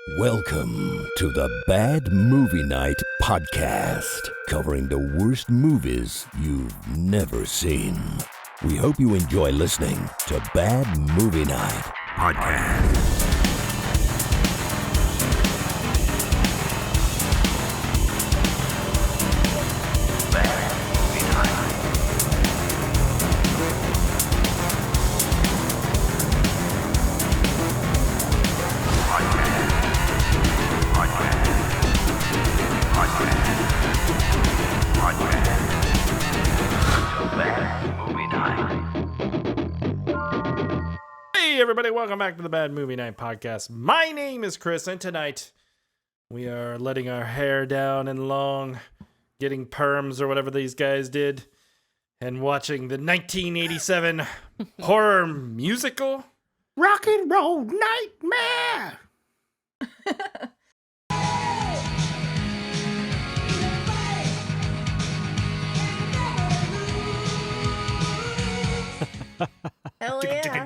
Welcome to the Bad Movie Night podcast, covering the worst movies you've never seen. We hope you enjoy listening to Bad Movie Night podcast. Everybody, welcome back to the Bad Movie Night podcast. My name is Chris, and tonight we are letting our hair down and long, getting perms or whatever these guys did, and watching the 1987 horror musical Rock and Roll Nightmare. Hell yeah.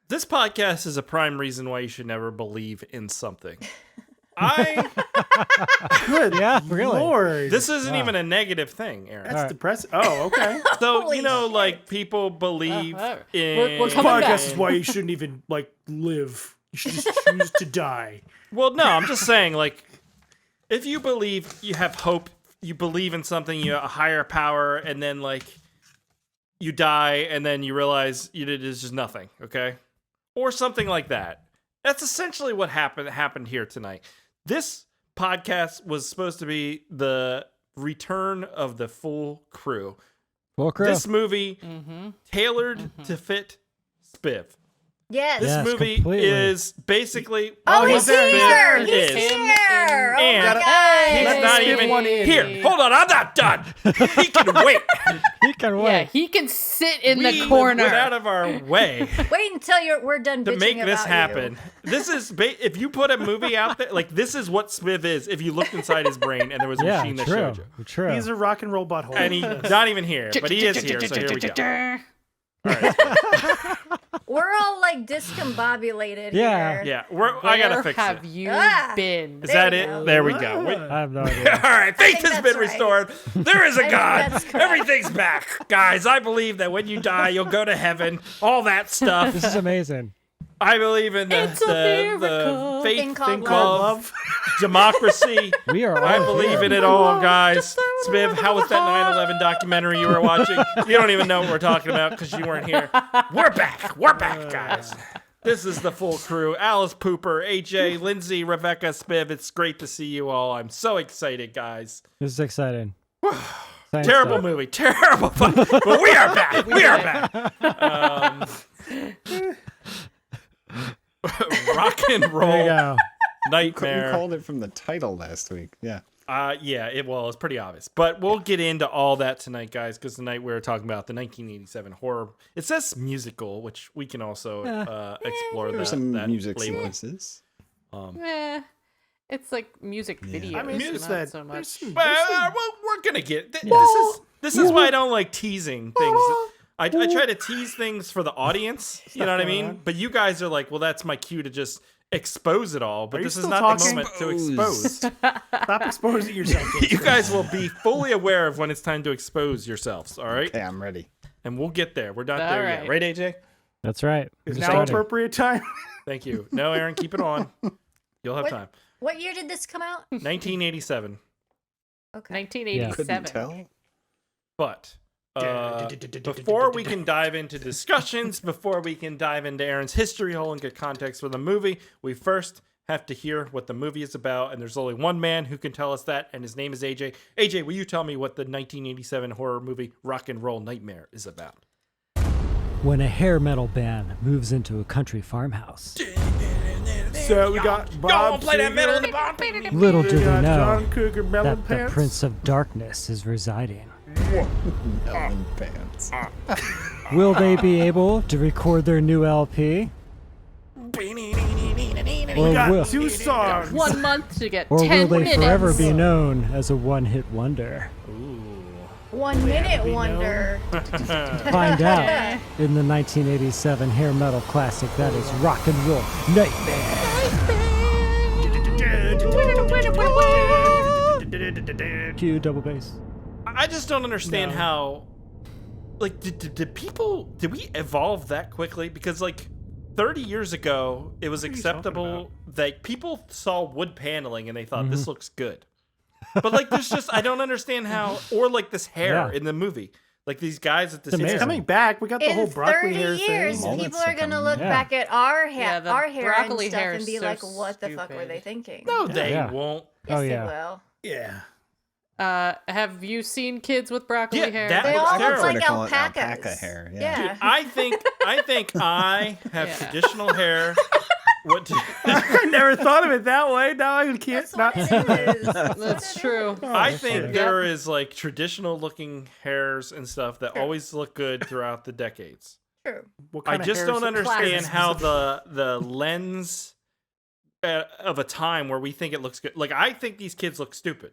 This podcast is a prime reason why you should never believe in something. Good. Yeah, really. Lord. This isn't even a negative thing, Aaron. That's depressing. Oh, okay. So, Holy you know, shit. like, people believe in... We're This coming podcast back. is why you shouldn't even, live. You should just choose to die. Well, no, I'm just saying, like, if you believe, you have hope, you believe in something, you have a higher power, and then, like, you die, and then you realize it is just nothing, okay? Or something like that. That's essentially what happened here tonight. This podcast was supposed to be the return of the full crew. Full crew. This movie, tailored to fit Spiv. Yes. This Yes, movie completely. is basically... Oh, what he's Spiv here! He's is. here! Oh And my god! he's Let not me skip even one in. here. Hold on, I'm not done. He can wait. He can Yeah, wait. he can sit in We the corner. went out of our way Wait until we're done to bitching make this about happen. you. This is if you put a movie out there, like this is what Spiv is. If you looked inside his brain and there was a Yeah, machine that true. showed you, True. He's a rock and roll butthole. and he's not even here, but he is here. So here we go. All right. We're all like discombobulated Yeah. here. Yeah, I gotta Where fix have it. you Ah. been? Is that you it? go. There we go. Wait. I have no All idea. right, faith think has been that's right. restored. There is a think God. that's correct. Everything's back, guys. I believe that when you die, you'll go to heaven. All that stuff. This is amazing. I believe in It's a the miracle. faith Thing called called love. democracy. We are all I believe here. in it all, guys. Spiv, how was that 9/11 documentary you were watching? You don't even know what we're talking about because you weren't here. We're back. We're back, guys. This is the full crew. Alice, Pooper, AJ, Lindsay, Rebecca, Spiv. It's great to see you all. I'm so excited, guys. This is exciting. Exciting Terrible stuff. movie. Terrible fun. But we are back. We are back. Rock and There you roll go. You nightmare. called it from the title last week. Yeah. Yeah, it's pretty obvious. But we'll get into all that tonight, guys, because tonight we're talking about the 1987 horror. It says musical, which we can also explore There were that, some that music label. sequences. It's like music video. I mean, not it's that. so much. Well, we're gonna get this is why I don't like teasing things. I try to tease things for the audience, you know what I mean? But you guys are like, well, that's my cue to just expose it all. But Are you this is still not talking? the moment to expose. Stop exposing yourself. You guys will be fully aware of when it's time to expose yourselves, all right? Okay, I'm ready. And we'll get there. We're not All there yet. right. Right, AJ? That's right. Is Just now started. appropriate time? Thank you. No, Aaron, keep it on. You'll have time. What year did this come out? 1987. Okay. 1987. Couldn't tell. But before we can dive into discussions, before we can dive into Aaron's history hole and get context for the movie, we first have to hear what the movie is about. And there's only one man who can tell us that, and his name is AJ. AJ, will you tell me what the 1987 horror movie Rock and Roll Nightmare is about? When a hair metal band moves into a country farmhouse, So we got Bob play that metal in the Seger, barn. little do we they got know John Cougar Melon that the Pants. Prince of Darkness is residing. Melon pants. Will they be able to record their new LP? We Or got will, 2 songs. 1 month to get or 10 will they minutes. forever be known as a one-hit wonder? 1 minute wonder. Find out in the 1987 hair metal classic that is Rock and Roll Nightmare. Cue double bass. I just don't understand how, like, did we evolve that quickly? Because, like, 30 years ago, it was acceptable that people saw wood paneling and they thought, this looks good. But, like, there's just, I don't understand how, or, like, this hair in the movie. Like, these guys with this hair. It's coming back. We got the whole In broccoli 30 hair years, thing. people are going to look back at our hair, the our hair and broccoli stuff hair and is be so like, what the fuck were stupid. they thinking? No, they Yeah. won't. Yes, Oh, they yeah. will. Yeah. Have you seen kids with broccoli Yeah, hair? that They looks all look terrible. like They call it alpacas. alpaca hair, yeah. Yeah. I think I have traditional hair. What? I never thought of it that way. Now I can't That's what not. it is. That's true. I think there is like traditional looking hairs and stuff that always look good throughout the decades. True. What I kind of just hair don't is it? understand Classic. how the lens of a time where we think it looks good. Like I think these kids look stupid.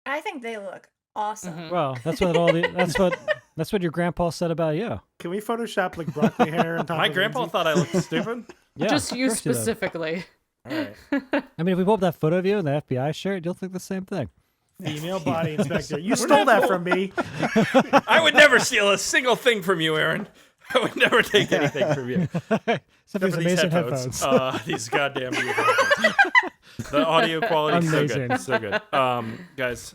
I think they look awesome. Well, that's what your grandpa said about you. Can we Photoshop like broccoli hair on top My of grandpa Lindsay? thought I looked stupid. Yeah, Just of you course did. specifically. All right. I mean, if we pull up that photo of you in the FBI shirt, you'll think the same thing. Female body inspector. You stole that from me. I would never steal a single thing from you, Aaron. I would never take anything from you. Except Except these for these amazing headphones. headphones. These goddamn headphones. The audio quality is so Amazing. good. So good. Guys,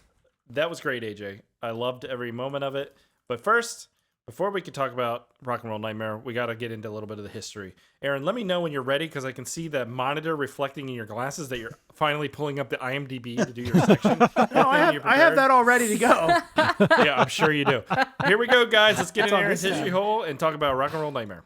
that was great, AJ. I loved every moment of it. But first, before we can talk about Rock and Roll Nightmare, we got to get into a little bit of the history. Aaron, let me know when you're ready because I can see the monitor reflecting in your glasses that you're finally pulling up the IMDb to do your section. No, I have that all ready to go. Yeah, I'm sure you do. Here we go, guys. Let's get in on Aaron's this history now. hole and talk about Rock and Roll Nightmare.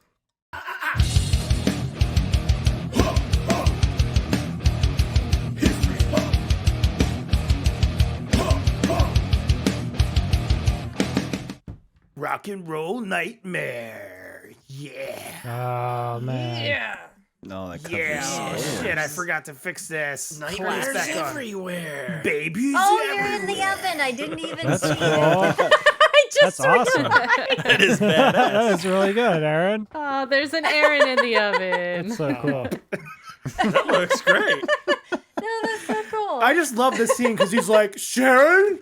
Rock and roll nightmare. Yeah. Oh man. Yeah. No, that cover Yeah. is Shit, I forgot to fix this. Nightmares Put this back on. everywhere. Babies Oh, you're in everywhere. the oven. I didn't even That's see cool. it. I just That's awesome. That is That badass. is really good, Aaron. Oh, there's an Aaron in the oven. That's so cool. That looks great. No, that's so cool. I just love this scene because he's like, Sharon?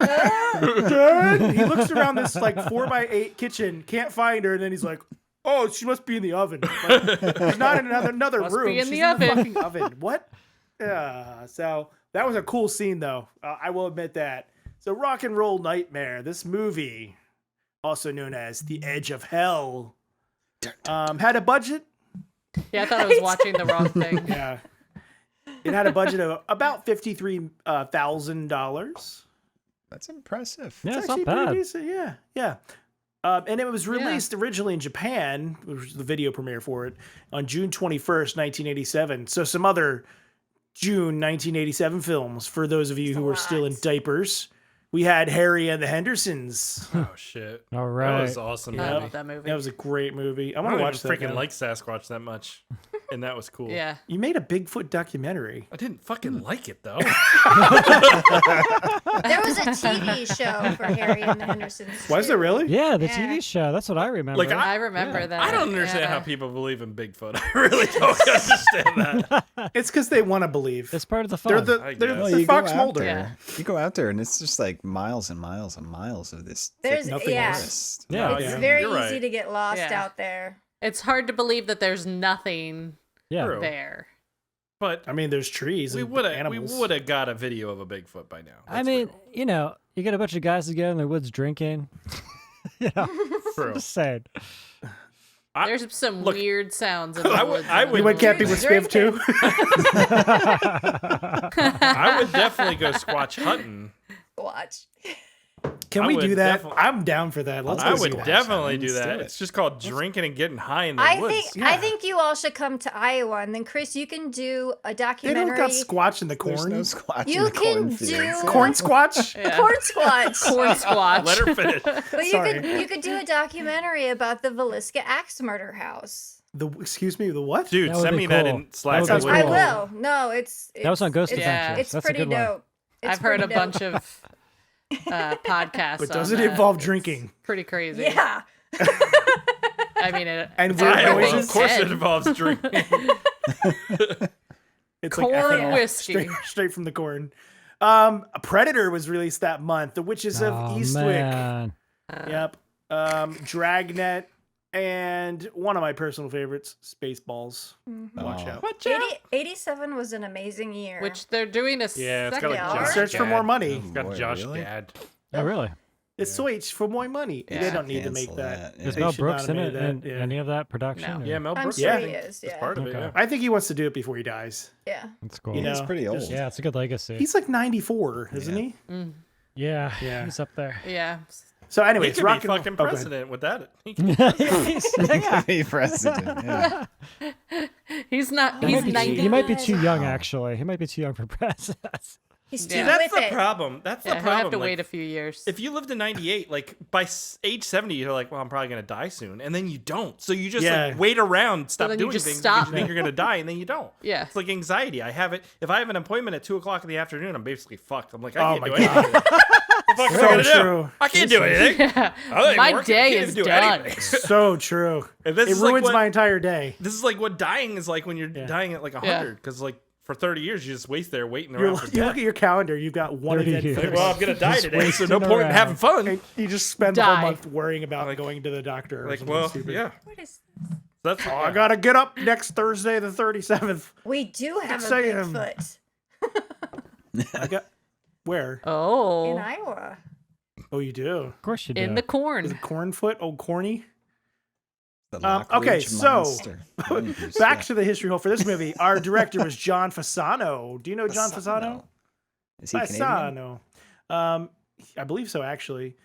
Sharon? He looks around this like 4x8 kitchen, can't find her, and then he's like, oh, she must be in the oven. Like, she's not in another Must be room. in She's the in the oven. fucking oven. What? Yeah. So that was a cool scene, though. I will admit that. So Rock and Roll Nightmare, this movie, also known as The Edge of Hell, had a budget. Yeah, I thought I was watching the wrong thing. Yeah. It had a budget of about $53,000. That's impressive. Yeah, it's Actually not pretty bad. decent, yeah, yeah. And it was released originally in Japan, which was the video premiere for it, on June 21st, 1987. So some other June 1987 films, for those of you who were still in diapers. We had Harry and the Hendersons. Oh shit! All That right. was awesome. I movie. love that movie. That was a great movie. I I want don't to even watch that. freaking now. like Sasquatch that much, and that was cool. Yeah. You made a Bigfoot documentary. I didn't fucking like it though. There was a TV show for Harry and the Hendersons. Was too. there really? Yeah, the Yeah. TV show. That's what I remember. Like, I remember that. I don't understand yeah. how people believe in Bigfoot. I really don't understand that. It's because they want to believe. it's part of the fun. They're the I they're, guess. they're you go Fox out Mulder. Yeah. You go out there and it's just like miles and miles and miles of this There's- thick nothing yeah. forest. Yeah. No, It's you're- very you're easy right. to get lost Yeah. out there. It's hard to believe that there's nothing yeah. True. there. But I mean, there's trees. we and would animals. have got a video of a Bigfoot by now. I That's mean, real. you know, you get a bunch of guys together in the woods drinking. You know, True. just saying. There's some look, weird sounds in the I woods. would- I in the would- You went movie. camping with Spiv too? I would definitely go squatch hunting. Watch. Can I we would do that? definitely- I'm down for that. Let's I go would see that. definitely do Let's that. do it. It's just called drinking and getting high in the I woods. think you all should come to Iowa, and then Chris, you can do a They documentary. don't got squatch in the There's corn. no squatch in You the can cornfields. do- Corn squatch? Yeah. Corn squatch. Corn squatch. Let her finish. But Sorry. you could do a documentary about the Villisca Axe Murder House. Excuse me, the what? Dude, That would send be me that cool. in Slack. That would be I I cool. will. will. No, it's That was on Ghost it's, Yeah. Adventures. It's That's pretty a good one. dope. It's I've heard a pretty dope. bunch of podcasts. But on does it that. involve It's drinking? Pretty crazy. Yeah. I mean, And it's weird Iowa, noises? of course, it Ed. involves drinking. It's Corn ethanol, whiskey. straight from the corn. A Predator was released that month. The Witches of Eastwick. Man. Yep. Dragnet, and one of my personal favorites, Spaceballs. Watch out. 87 was an amazing year. Which they're doing a Yeah, it's second got like Yeah. Josh Search for Gad. more money. It's got Boy, Josh really? Gad. Oh, really? It's Switch for more money. Yeah. They don't need to make Cancel that. Is They Mel should Brooks not in have it? made In that, yeah. any of that production? No. Yeah, Mel I'm Brooks. sure Yeah. he is. It's Yeah. part of it. Okay. Yeah. I think he wants to do it before he dies. Yeah. That's cool. You know, He's pretty old. just- Yeah, it's a good legacy. He's like 94, isn't Yeah. he? yeah, Yeah. he's up there. Yeah. So He anyways, could rock be and fucking oh, go ahead. president with that. He president. Yeah. He's not. He He's might, be, 90. he might be too young, actually. He might be too young for president. He's Yeah. too That's with the it. problem. That's Yeah, the he'll problem. have to like, wait a few years. if you lived in 98, like by age 70, you're like, well, I'm probably going to die soon. And then you don't. So you just Yeah. like wait around, stop then you doing just things stop. because you think you're going to die and then you don't. Yeah. It's like anxiety. I have it. If I have an appointment at 2 o'clock in the afternoon, I'm basically fucked. I'm like, I Oh can't my do anything. god. What the fuck am I So gonna do? true. I can't do anything. Yeah. I don't even My work. I day can't is even do done. anything. So true. And this It is like ruins what- my entire day. This is like what dying is like when you're dying at like 100. Because like for 30 years, you just waste there waiting around for You death. look at your calendar, you've got one 30 event years. for Like, well, I'm gonna die Just today, so no wasting point in around. having fun. And you just spend the whole Die. month worrying about Like- going to the doctor. Or Like, something well, stupid. yeah. What is? That's Oh, I gotta get up next Thursday, the 37th. We do have a Say, Bigfoot I got where? in Oh. Iowa. Oh, you do. Of course you do. In the Is corn. it Cornfoot? Oh, corny. The Okay, Lockridge so, Monster. Back to the history hole for this movie. Our director was John Fasano. Do you know John Fasano? Is he Canadian? Fasano. I believe so, actually.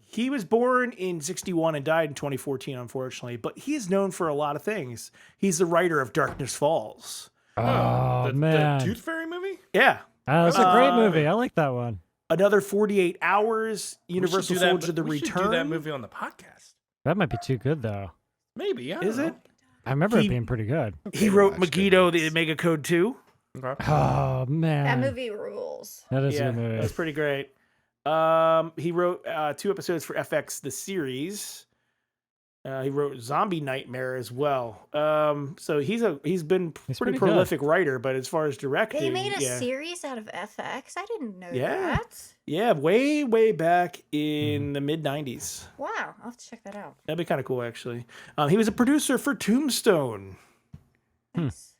He was born in 61 and died in 2014, unfortunately. But he is known for a lot of things. He's the writer of Darkness Falls. Oh, man. The Tooth Fairy movie? Yeah. That's a great movie. I like that one. Another 48 Hours, Universal We should do that- Soldier: The we should Return. do that movie on the podcast. That might be too good, though. Maybe. I Is don't it? I remember He- it being pretty good. He wrote watch good Megiddo, the movies. Omega Code 2. know. Okay. Oh, man. That movie rules. That is Yeah, a good movie. that's pretty great. He wrote 2 episodes for FX, the series. He wrote Zombie Nightmare as well. So he's been He's pretty pretty good. prolific writer, but as far as directing, They made a yeah. series out of FX. I didn't know Yeah. that. Yeah, way back Hmm. in the mid 90s. Wow, I'll have to check that out. That'd be kind of cool, actually. He was a producer for Tombstone. Nice.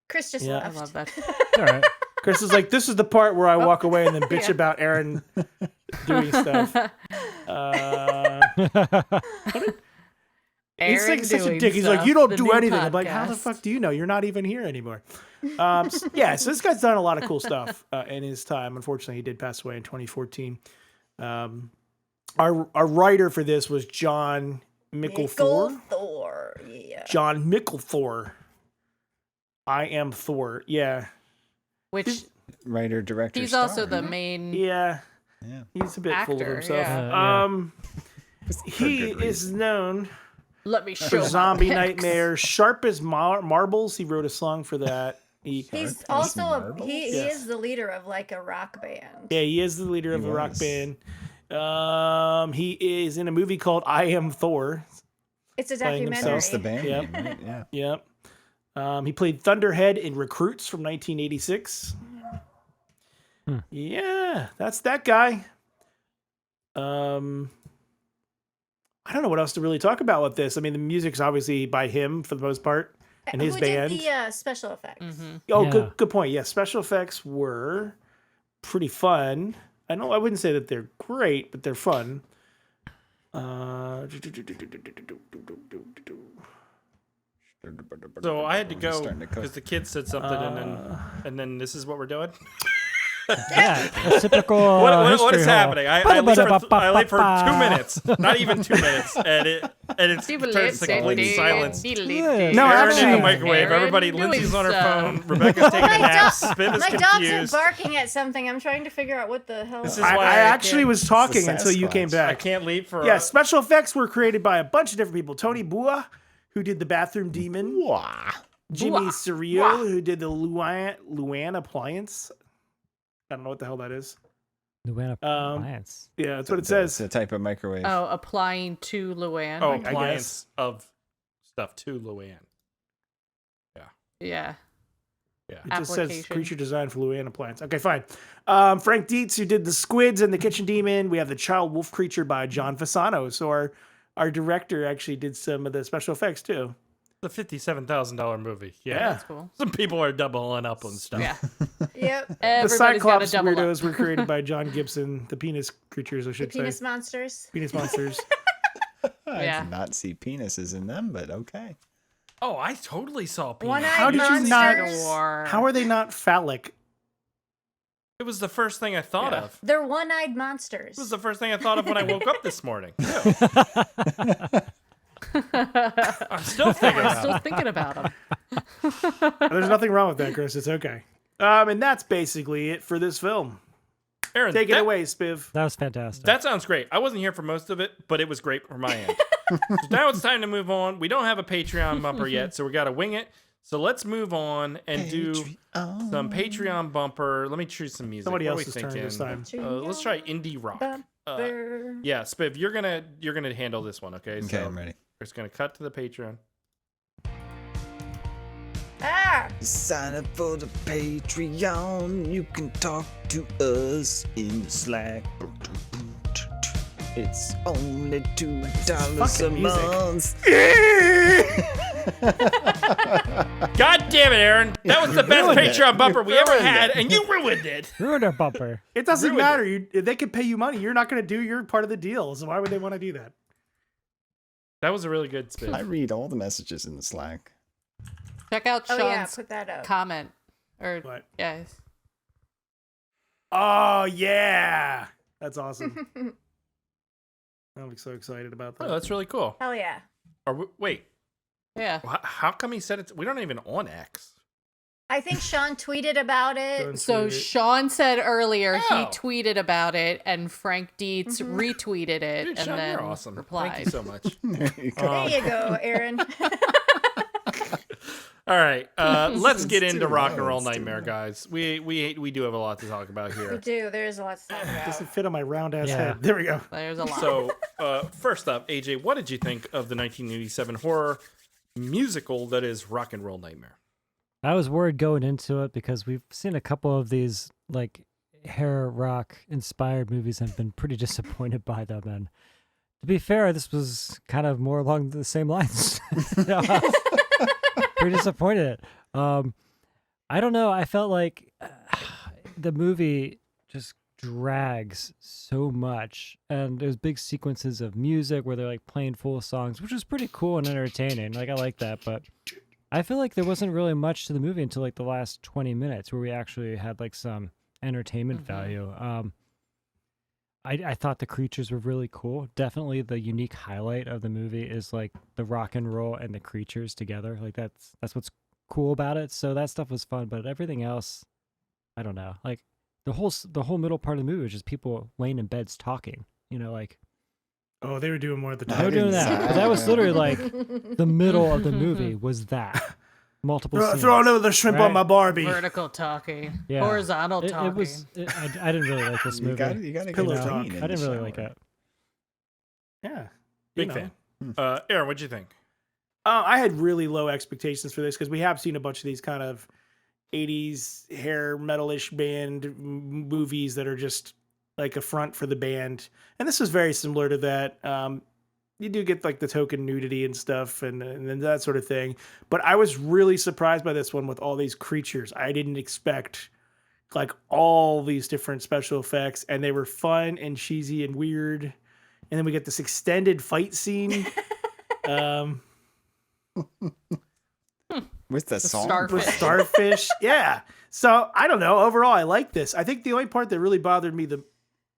Chris just Yeah. I left. love that. All right. Chris is like, this is the part where I walk away and then bitch Yeah. about Aaron doing stuff. He's like such a dick. He's like, you don't do anything. I'm like, how the fuck do you know? You're not even here anymore. Yeah, so this guy's done a lot of cool stuff in his time. Unfortunately, he did pass away in 2014. Our writer for this was Jon Mikl Thor. Thor. Yeah. Jon Mikl Thor. I am Thor. Yeah. Which Writer, director. he's also star. the main. Yeah. Yeah. He's a bit full of Actor, himself. yeah. He good is known Let me for show my Zombie pecs. Nightmare, Sharp as Marbles. He wrote a song for that. He's also he Yes. is the leader of like a rock band. Yeah, he is the leader of He a rock was. band. He is in a movie called I Am Thor. It's a Playing documentary. himself. That's the band Yep. name, right? Yeah. Yep. He played Thunderhead in Recruits from 1986. Yeah, that's that guy. I don't know what else to really talk about with this. I mean, the music's obviously by him for the most part, and his Who band. did the special effects? Oh, Yeah. good point. Yeah, special effects were pretty fun. I wouldn't say that they're great, but they're fun. So I had to go Starting to cook. because the kid said something, and then this is what we're doing. Yeah, a typical What history is hole. happening? I leave for 2 minutes, not even 2 minutes, and it turns to complete silence. No, Aaron actually- in the microwave. Everybody, Lindsay's on her phone. Rebecca's taking a nap. Spiv is My dogs are confused. barking at something. I'm trying to figure out what the hell. This is I why actually was talking the until you came Sasquatch. back. I can't leave for. Yeah, special effects were created by a bunch of different people. Tony Bua, who did the Bathroom Demon. Jimmy Surreal, who did the Luan Appliance. I don't know what the hell that is. Luann appliance. Yeah, that's what it It's says. a type of microwave. Oh, applying to Luann. Oh, I guess. appliance of stuff to Luann. Yeah. It just says Application. creature design for Luann appliance. Okay, fine. Frank Dietz, who did the squids and the kitchen demon. We have the child wolf creature by John Fasano. So our director actually did some of the special effects too. The $57,000 movie. Yeah. That's cool. Some people are doubling up on stuff. Yeah. Yep. The Everybody's got to Cyclops double weirdos up. were created by John Gibson. The penis creatures, I The should penis say. monsters. Penis monsters. I Yeah. did not see penises in them, but okay. Oh, I totally saw penis. One-eyed How did you not? monsters. How are they not phallic? It was the first thing I thought Yeah. of. They're one-eyed monsters. It was the first thing I thought of when I woke up this morning. too. I'm still thinking I'm about still it. thinking about them. There's nothing wrong with that, Chris. It's okay. And that's basically it for this film. Aaron, Take it that- away, Spiv. That was fantastic. That sounds great. I wasn't here for most of it, but it was great from my end. So now it's time to move on. We don't have a Patreon bumper yet, so we got to wing it. So let's move on and do some Patreon bumper. Let me choose some music. Somebody What are else's we turn thinking? this time. Let's try indie rock. Bumper. Yeah, Spiv, you're gonna handle this one, okay? Okay, I'm ready. We're just gonna cut to the Patreon. Ah! Sign up for the Patreon. You can talk to us in the Slack. It's only $2 a fucking music. month. God damn it, Aaron! That was the best ruined it. Patreon bumper we ever ruined had, it. and you ruined it. Ruined our bumper. It doesn't Ruined matter. They can pay you money. You're not going to do your part of the deal. So why would they want to do that? That was a really good I spin. read all the messages in the Slack. Check out Oh yeah, Sean's put that up. comment. Or What? yes. Oh, yeah. That's awesome. I'm so excited about that. Oh, that's really cool. Hell yeah. Wait, Yeah. how come he said it? We aren't even on X. I think Sean tweeted about it. So Sean said earlier Oh. he tweeted about it, and Frank Dietz retweeted it, Dude, and Sean, then you're awesome. replied. Thank you so much. There you go. There you go, Aaron. All right, let's get It's into too Rock and low, Roll it's too Nightmare, low. guys. We do have a lot to talk about We here. do. There's a lot to talk about. Doesn't fit on my round ass Yeah. head. There we go. There's a lot. So, first up, AJ, what did you think of the 1987 horror musical that is Rock and Roll Nightmare? I was worried going into it because we've seen a couple of these like hair rock inspired movies and been pretty disappointed by them. And to be fair, this was kind of more along the same lines. I was pretty disappointed. I don't know. I felt like the movie just drags so much, and there's big sequences of music where they're like playing full songs, which is pretty cool and entertaining. Like I like that, but I feel like there wasn't really much to the movie until like the last 20 minutes where we actually had like some entertainment value. I thought the creatures were really cool. Definitely the unique highlight of the movie is like the rock and roll and the creatures together. Like that's what's cool about it. So that stuff was fun, but everything else, I don't know. Like the whole middle part of the movie was just people laying in beds talking. You know, like Oh, they were doing more at the they time. were doing that. But that was literally like the middle of the Mm-hmm. movie was that multiple Throw, scenes. throw another shrimp on Right. my Barbie. Vertical talking. Yeah. Horizontal talking. It was. I didn't really like this You movie. got to Pillow get talk. clean in I didn't the really like shower. it. Yeah. Big You know. fan. Aaron, what'd you think? I had really low expectations for this because we have seen a bunch of these kind of 80s hair metal-ish band movies that are just like a front for the band. And this was very similar to that. You do get like the token nudity and stuff and that sort of thing. But I was really surprised by this one with all these creatures. I didn't expect like all these different special effects, and they were fun and cheesy and weird. And then we get this extended fight scene. With the song. starfish. With starfish. Yeah. So I don't know. Overall, I like this. I think the only part that really bothered me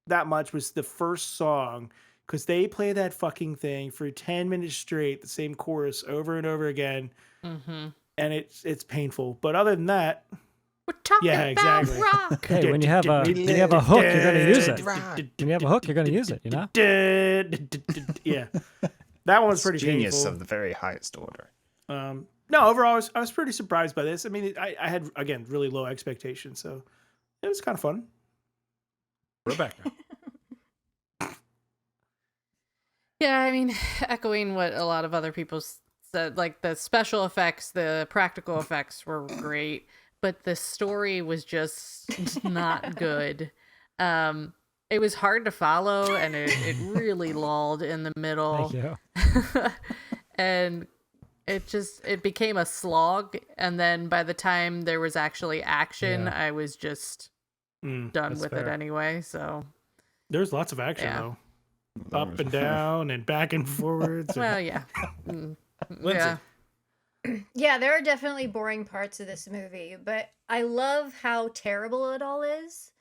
that much was the first song, because they play that fucking thing for 10 minutes straight, the same chorus over and over again, Mm-hmm. and it's painful. But other than that, We're talking Yeah, about exactly. rock. Hey, when you have a hook, you're gonna use it. When you have a hook, you're gonna use it. You know. Yeah. That one was pretty Genius painful. of the very highest order. No, overall, I was pretty surprised by this. I mean, I had, again, really low expectations, so it was kind of fun. Rebecca. Yeah, I mean, echoing what a lot of other people said, like the special effects, the practical effects were great, but the story was just not good. It was hard to follow, and it really lulled in the middle. Thank you. And it became a slog, and then by the time there was actually action, Yeah. I was just done that's with fair. it anyway. So There's lots of action Yeah. though, up and down and back and forwards. and- well, yeah. Lindsay. Yeah. Yeah, there are definitely boring parts of this movie, but I love how terrible it all is.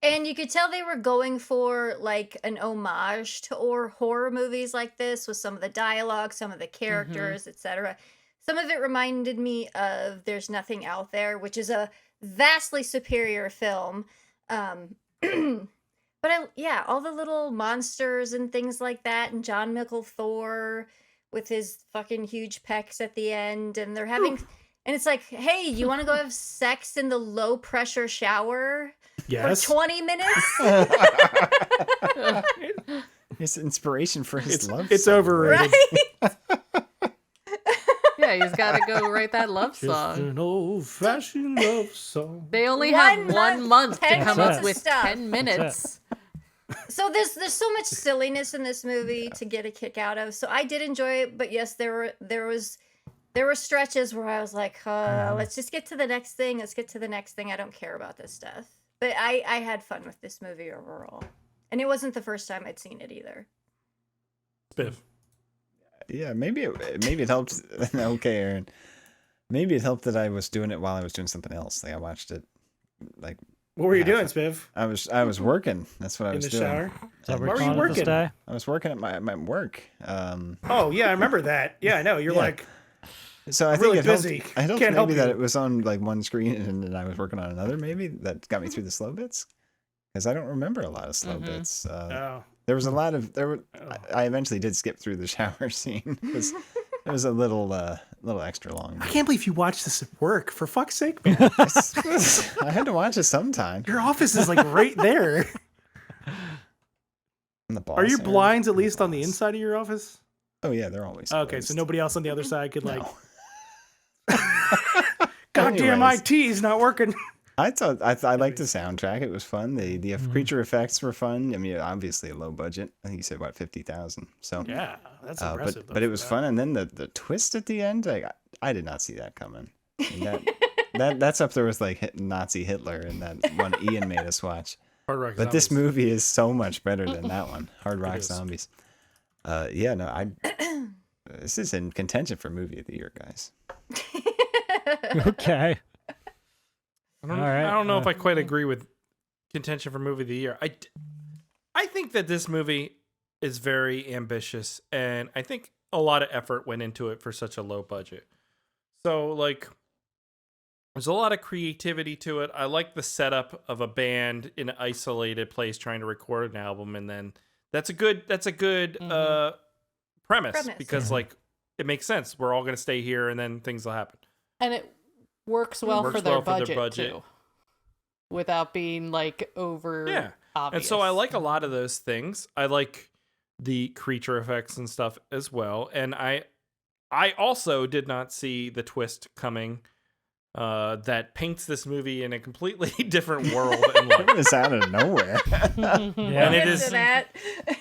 And you could tell they were going for like an homage to horror movies like this with some of the dialogue, some of the characters, etc. Some of it reminded me of There's Nothing Out There, which is a vastly superior film. But yeah, all the little monsters and things like that, and Jon Mikl Thor with his fucking huge pecs at the end, and they're having, and it's like, hey, you want to go have sex in the low pressure shower Yes. for 20 minutes? His inspiration for his love It's song. overrated. Right? Yeah, he's got to go write that love Just song. an old-fashioned love song. They only One have month, 1 month to 10 come minutes up of with stuff. 10 minutes. So there's so much silliness in this movie to get a kick out of. So I did enjoy it, but yes, there were stretches where I was like, let's just get to the next thing. Let's get to the next thing. I don't care about this stuff. But I had fun with this movie overall. And it wasn't the first time I'd seen it either. Spiff. Yeah, maybe it helped. Okay, Aaron. Maybe it helped that I was doing it while I was doing something else. Like I watched it. Like What were you half doing, of- Spiff? I was working. That's what I In was the doing. shower? So Where were you calling it this working? day? I was working at my work. Oh, yeah, I remember that. Yeah, I know. You're Yeah. like, So I I'm think really it helped. busy. I helped Can't help maybe that you. it was on like one screen and then I was working on another. Maybe that got me through the slow bits because I don't remember a lot of slow bits. oh. There was a lot of there were. Oh. I eventually did skip through the shower scene because it was a little extra long. I can't believe you watched this at work. For fuck's sake, man. I had to watch it sometime. Your office is like right there. I'm the boss, Are your Aaron. blinds at I'm the least on the boss. inside of your office? Oh yeah, they're always Okay, so closed. nobody else on the other side could like, No. goddamn Anyways. IT is not working. I liked the soundtrack. It was fun. The creature effects were fun. I mean, obviously a low budget. I think you said what 50,000. So Yeah, that's impressive. but it was fun. And then the twist at the end, like I did not see that coming. And that's up there with like Nazi Hitler and that one Ian made us watch. Hard Rock But this Zombies. movie is so much better than that one, Hard Rock is. Zombies. Yeah, no, this is in contention for movie of the year, guys. Okay. I don't, All right, I don't know if I quite agree with contention for movie of the year. I think that this movie is very ambitious, and I think a lot of effort went into it for such a low budget. So, like, there's a lot of creativity to it. I like the setup of a band in an isolated place trying to record an album, and then that's a good premise because like it makes sense. We're all going to stay here, and then things will happen. And it works well, Works for, their well for their budget, budget. too. Without being like over Yeah. obvious. And so I like a lot of those things. I like the creature effects and stuff as well. And I also did not see the twist coming that paints this movie in a completely different world and light. It was out of nowhere. Yeah. And it Into is that.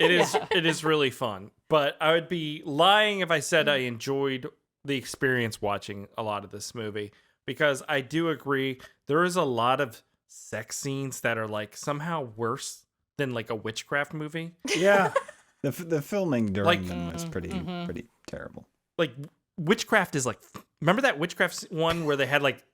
it is really fun. But I would be lying if I said I enjoyed the experience watching a lot of this movie, because I do agree there is a lot of sex scenes that are like somehow worse than like a witchcraft movie. Yeah. The filming during Like- them was pretty terrible. Like witchcraft is like, remember that witchcraft one where they had like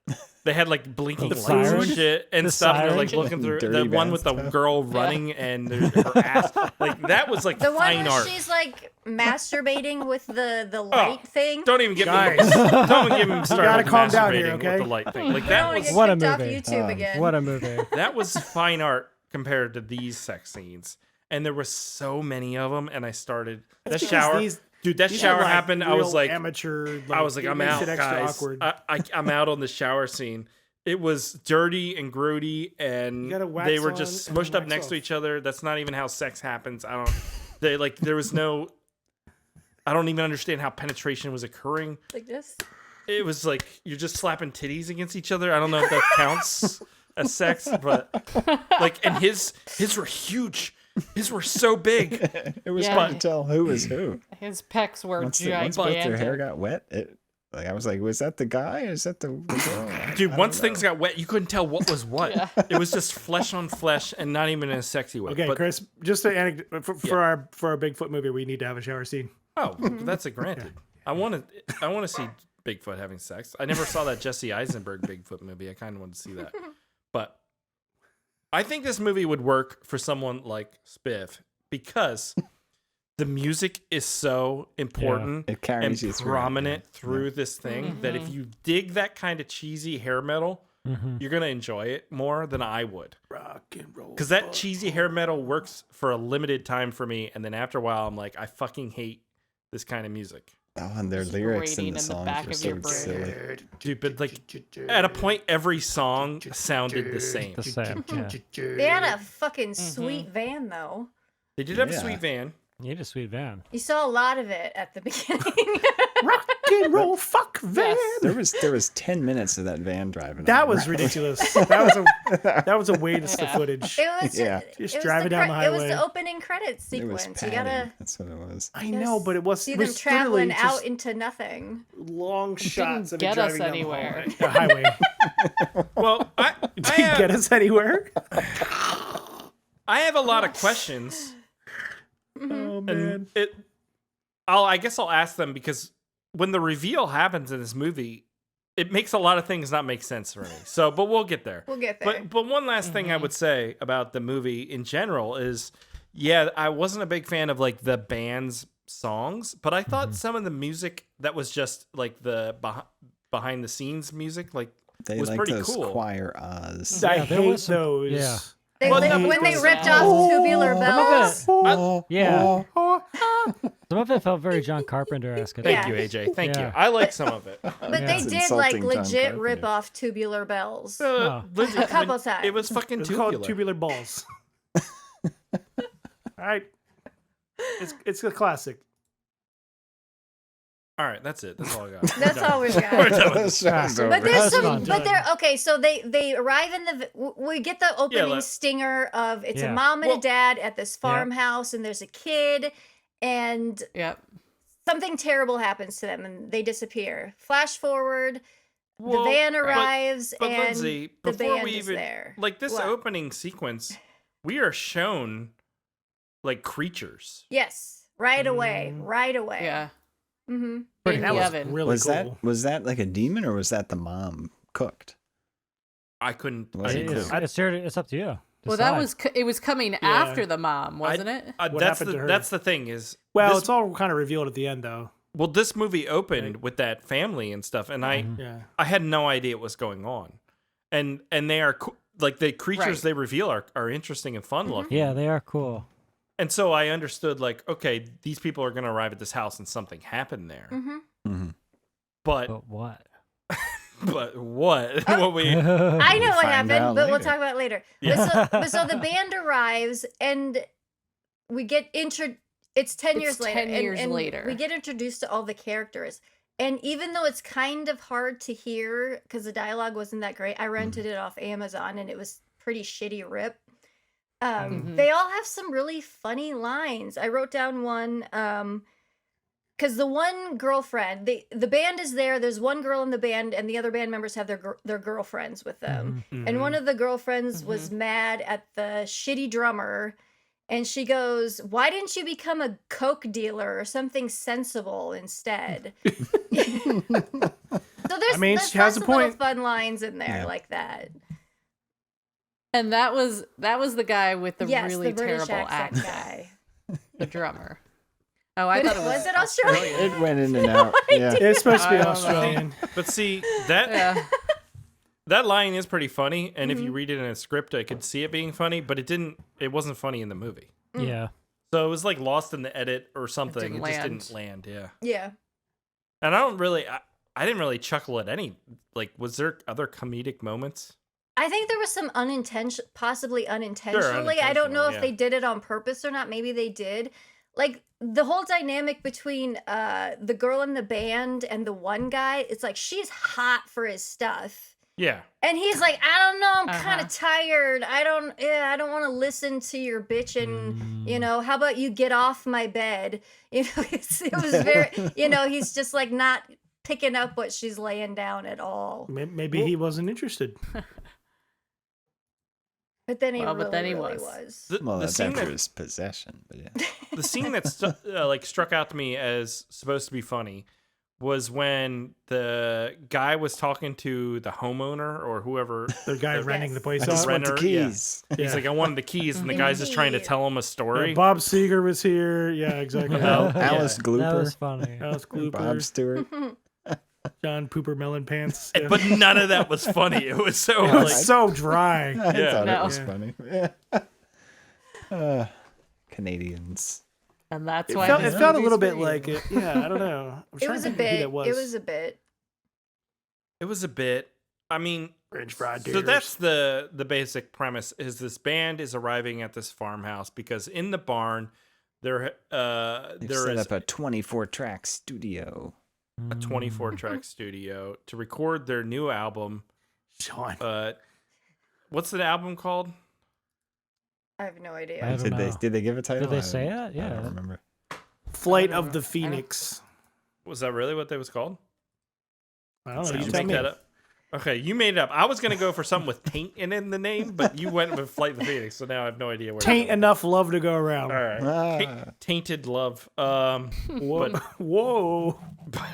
blinking The lights siren? and shit and The stuff, and they're like siren? looking through Dirty the one with the bad stuff. girl running and her ass, like that was like The one fine where art. she's like masturbating with the light thing. Don't even get Guys. me. Don't get me started. gotta with calm down here, masturbating okay? With the light thing. Like I don't that wanna was get What a kicked off movie. YouTube again. What a movie. that was fine art compared to these sex scenes, and there were so many of them. And I started that That's because shower. these That are, shower like, happened. I was real like, amateur. I was like, it I'm makes out, it extra guys. awkward. I'm out on the shower scene. it was dirty and grody, and You gotta wax they were on just and then smushed up wax next to off. each other. That's not even how sex happens. There was no. I don't even understand how penetration was occurring. Like this. It was like you're just slapping titties against each other. I don't know if that counts as sex, but like, and his were huge. His were so big. It was Yeah. hard to tell who was who. His pecs were Once gigantic. both their hair got wet, I was like, was that the guy or is that the girl? Dude, I once don't things know. got wet, you couldn't tell what was what. Yeah. It was just flesh on flesh, and not even in a sexy way. Okay, but, Chris, just an anecdote for Yeah. our Bigfoot movie, we need to have a shower scene. Oh, that's a granted. I want to see Bigfoot having sex. I never saw that Jesse Eisenberg Bigfoot movie. I kind of wanted to see that, but I think this movie would work for someone like Spiff because the music is so important It carries and you through. prominent through this thing that if you dig that kind of cheesy hair metal, you're gonna enjoy it more than I would. Rock and roll. Because that cheesy hair metal works for a limited time for me, and then after a while, I'm like, I fucking hate this kind of music. Oh, and their Just lyrics grating in the in the songs back were of your so brain. silly. Dude, but like at a point, every song sounded the same. The same. Yeah. They had a fucking sweet van though. They did have a Yeah. sweet van. You need a sweet van. You saw a lot of it at the beginning. rock and roll fuck van. There was 10 minutes of that van driving. That on. was ridiculous. that was a waste of footage. It was Yeah. Just it was driving down the It was highway. the opening credits It was sequence. You padding. gotta That's what it was. I know, but it was see it them was traveling literally out just into nothing. long shots of it get driving us down anywhere. the highway. Well, I Didn't get us anywhere. have a lot of questions. Oh And man. I guess I'll ask them because when the reveal happens in this movie, it makes a lot of things not make sense for me. So, but we'll get there. We'll get there. But one last thing I would say about the movie in general is, yeah, I wasn't a big fan of like the band's songs, but I thought some of the music that was just like the behind the scenes music, like They was like pretty those cool. choir Oz. I Yeah, there hate was some- those. yeah. Well, When they those- ripped off Tubular Bells. Yeah. Some of it felt very John Carpenter-esque. Thank Yeah. you, AJ. Thank you. Yeah. I like some of it. But Yeah. they It's did like insulting John legit Carpenter. rip off Tubular Bells. Lindsay, A couple when- times. It was fucking It's tubular. called tubular balls. All right. It's a classic. All right, that's it. That's all I got. That's all we've We're got. done with That this. show's over. But there's That's some. fun. But they're okay. So they arrive in we get the opening let- stinger of it's a Yeah. mom and Well- a dad at this farmhouse, and there's a kid, and Yep. something terrible happens to them, and they disappear. Flash forward, Well, the van but- arrives, But and Lindsay, the before band we is even there. like this What? opening sequence, we are shown like creatures. Yes, right away, right away. Yeah. Mm-hmm. In That the was oven. really was cool. that like a demon or was that the mom cooked? I couldn't. Was I it didn't cool? know. It's up to you. Well, that Decide. was it was coming after the mom, wasn't it? What That's happened to her? that's the thing is. Well, this, it's all kind of revealed at the end, though. well, this movie opened with that family and stuff, and Yeah. I had no idea what was going on, and they are like the creatures Right. they reveal are interesting and fun looking. Yeah, they are cool. And so I understood like, okay, these people are gonna arrive at this house and something happened there. Mhm. But But what? but what? Oh. what we I know what Find happened, out but we'll later. talk about it later. Yeah. But so the band arrives, and we get It's 10 It's years later. 10 years and later. We get introduced to all the characters. And even though it's kind of hard to hear because the dialogue wasn't that great, I rented it off Amazon and it was pretty shitty rip. They all have some really funny lines. I wrote down one because the one girlfriend, the band is there. There's one girl in the band, and the other band members have their girlfriends with them. And one of the girlfriends was mad at the shitty drummer. And she goes, "Why didn't you become a coke dealer or something sensible instead?" So there's she has lots a of little point. fun lines in there Yeah. like that. And that was the guy with the Yes, really the British terrible accent accent, guy. the drummer. Oh, I thought it was Was it Australian? It went in and out. Yeah. It's supposed to be I don't know. Australian. But see that Yeah. that line is pretty funny, and Mm-hmm. if you read it in a script, I could see it being funny, but it wasn't funny in the movie. Yeah. So it was like lost in the edit or something. It, didn't just land. didn't land. Yeah. Yeah. And I don't really. I didn't really chuckle at any. Like, was there other comedic moments? I think there was some possibly unintentionally. I don't know if they did it on purpose or not. Maybe they did. Like the whole dynamic between the girl in the band and the one guy, it's like she's hot for his stuff. Yeah. And he's like, I don't know, I'm kind of tired. I don't want to listen to your bitching, you know, how about you get off my bed? You know, it was very, you know, he's just like not picking up what she's laying down at all. Maybe he wasn't interested. But then he really was. That's after his possession, but yeah. The scene that struck out to me as supposed to be funny was when the guy was talking to the homeowner or whoever. The guy renting the place I just out. want the keys. Yeah. He's like, I wanted the keys, and the guy's just trying to tell him a story. Bob Seger was here. Yeah, exactly. Alice Glooper. That was funny. Alice Glooper. Bob Stewart. John Pooper Melon Pants. Yeah. But none of that was funny. It was so It was so dry. I thought it was Yeah. funny. Canadians. And that's It why felt, this it felt a movie's little bit great. like it. Yeah, I don't know. It was a bit. It was a bit. It was a bit. I mean, French fried so taters. that's the basic premise: is this band is arriving at this farmhouse because in the barn there They've there set is up a 24-track studio. a 24-track studio to record their new album. Sean. What's the album called? I have no idea. I don't know. Did they give a title? Did they I say don't- it? Yeah. I don't remember. Flight I don't of the know. Phoenix. Was that really what they was called? I don't know. Did You you tell make me. that up? Okay, you made it up. I was gonna go for something with taint in the name, but you went with Flight of the Phoenix, so now I have no idea where. Tain't enough love to go around. All right, Ah. Tainted Love. Whoa. Whoa.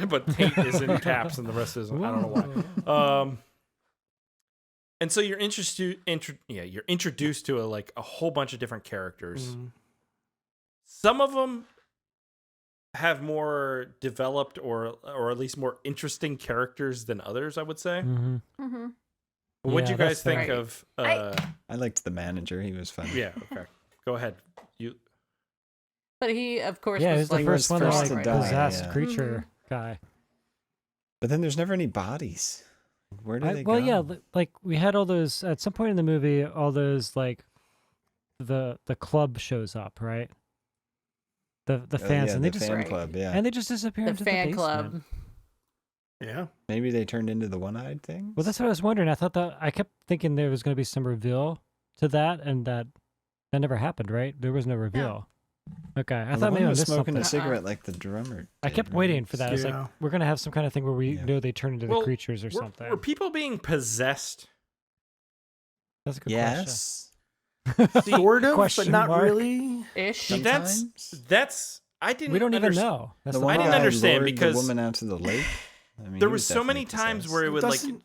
but taint is in caps and the rest isn't. I don't know why. And so you're you're introduced to a whole bunch of different characters. Mm. Some of them have more developed or at least more interesting characters than others, I would say. Mm-hmm. Mm-hmm. What'd you Yeah, guys that's think right. of? I liked the manager. He was funny. Yeah, okay. Go ahead. You But he, of course, Yeah, was he's the like first one to first like to die, possessed yeah. creature guy. But then there's never any bodies. Where do they go? Well, yeah, like we had all those at some point in the movie. All those like the club shows up, right? The fans, yeah, and they the just fan Right. club. Yeah. and they just disappear the into fan the club. basement. Yeah. Maybe they turned into the one-eyed things. Well, that's what I was wondering. I thought that I kept thinking there was going to be some reveal to that, and that never happened. Right? There was no reveal. Okay, I Well, thought the maybe one I was missed smoking something. a cigarette like the drummer. I did, kept right? waiting for that. I was Yeah. like, we're gonna have some kind of thing where we Yeah. know they turn into the creatures or something. were people being possessed? That's a good Yes. Sort of, but question not mark. really. Ish. That's I didn't. question. We don't even understand. know. That's The the one I didn't guy understand lured because the woman out to the lake. I mean, There he was so many definitely times possessed. where it would like Doesn't-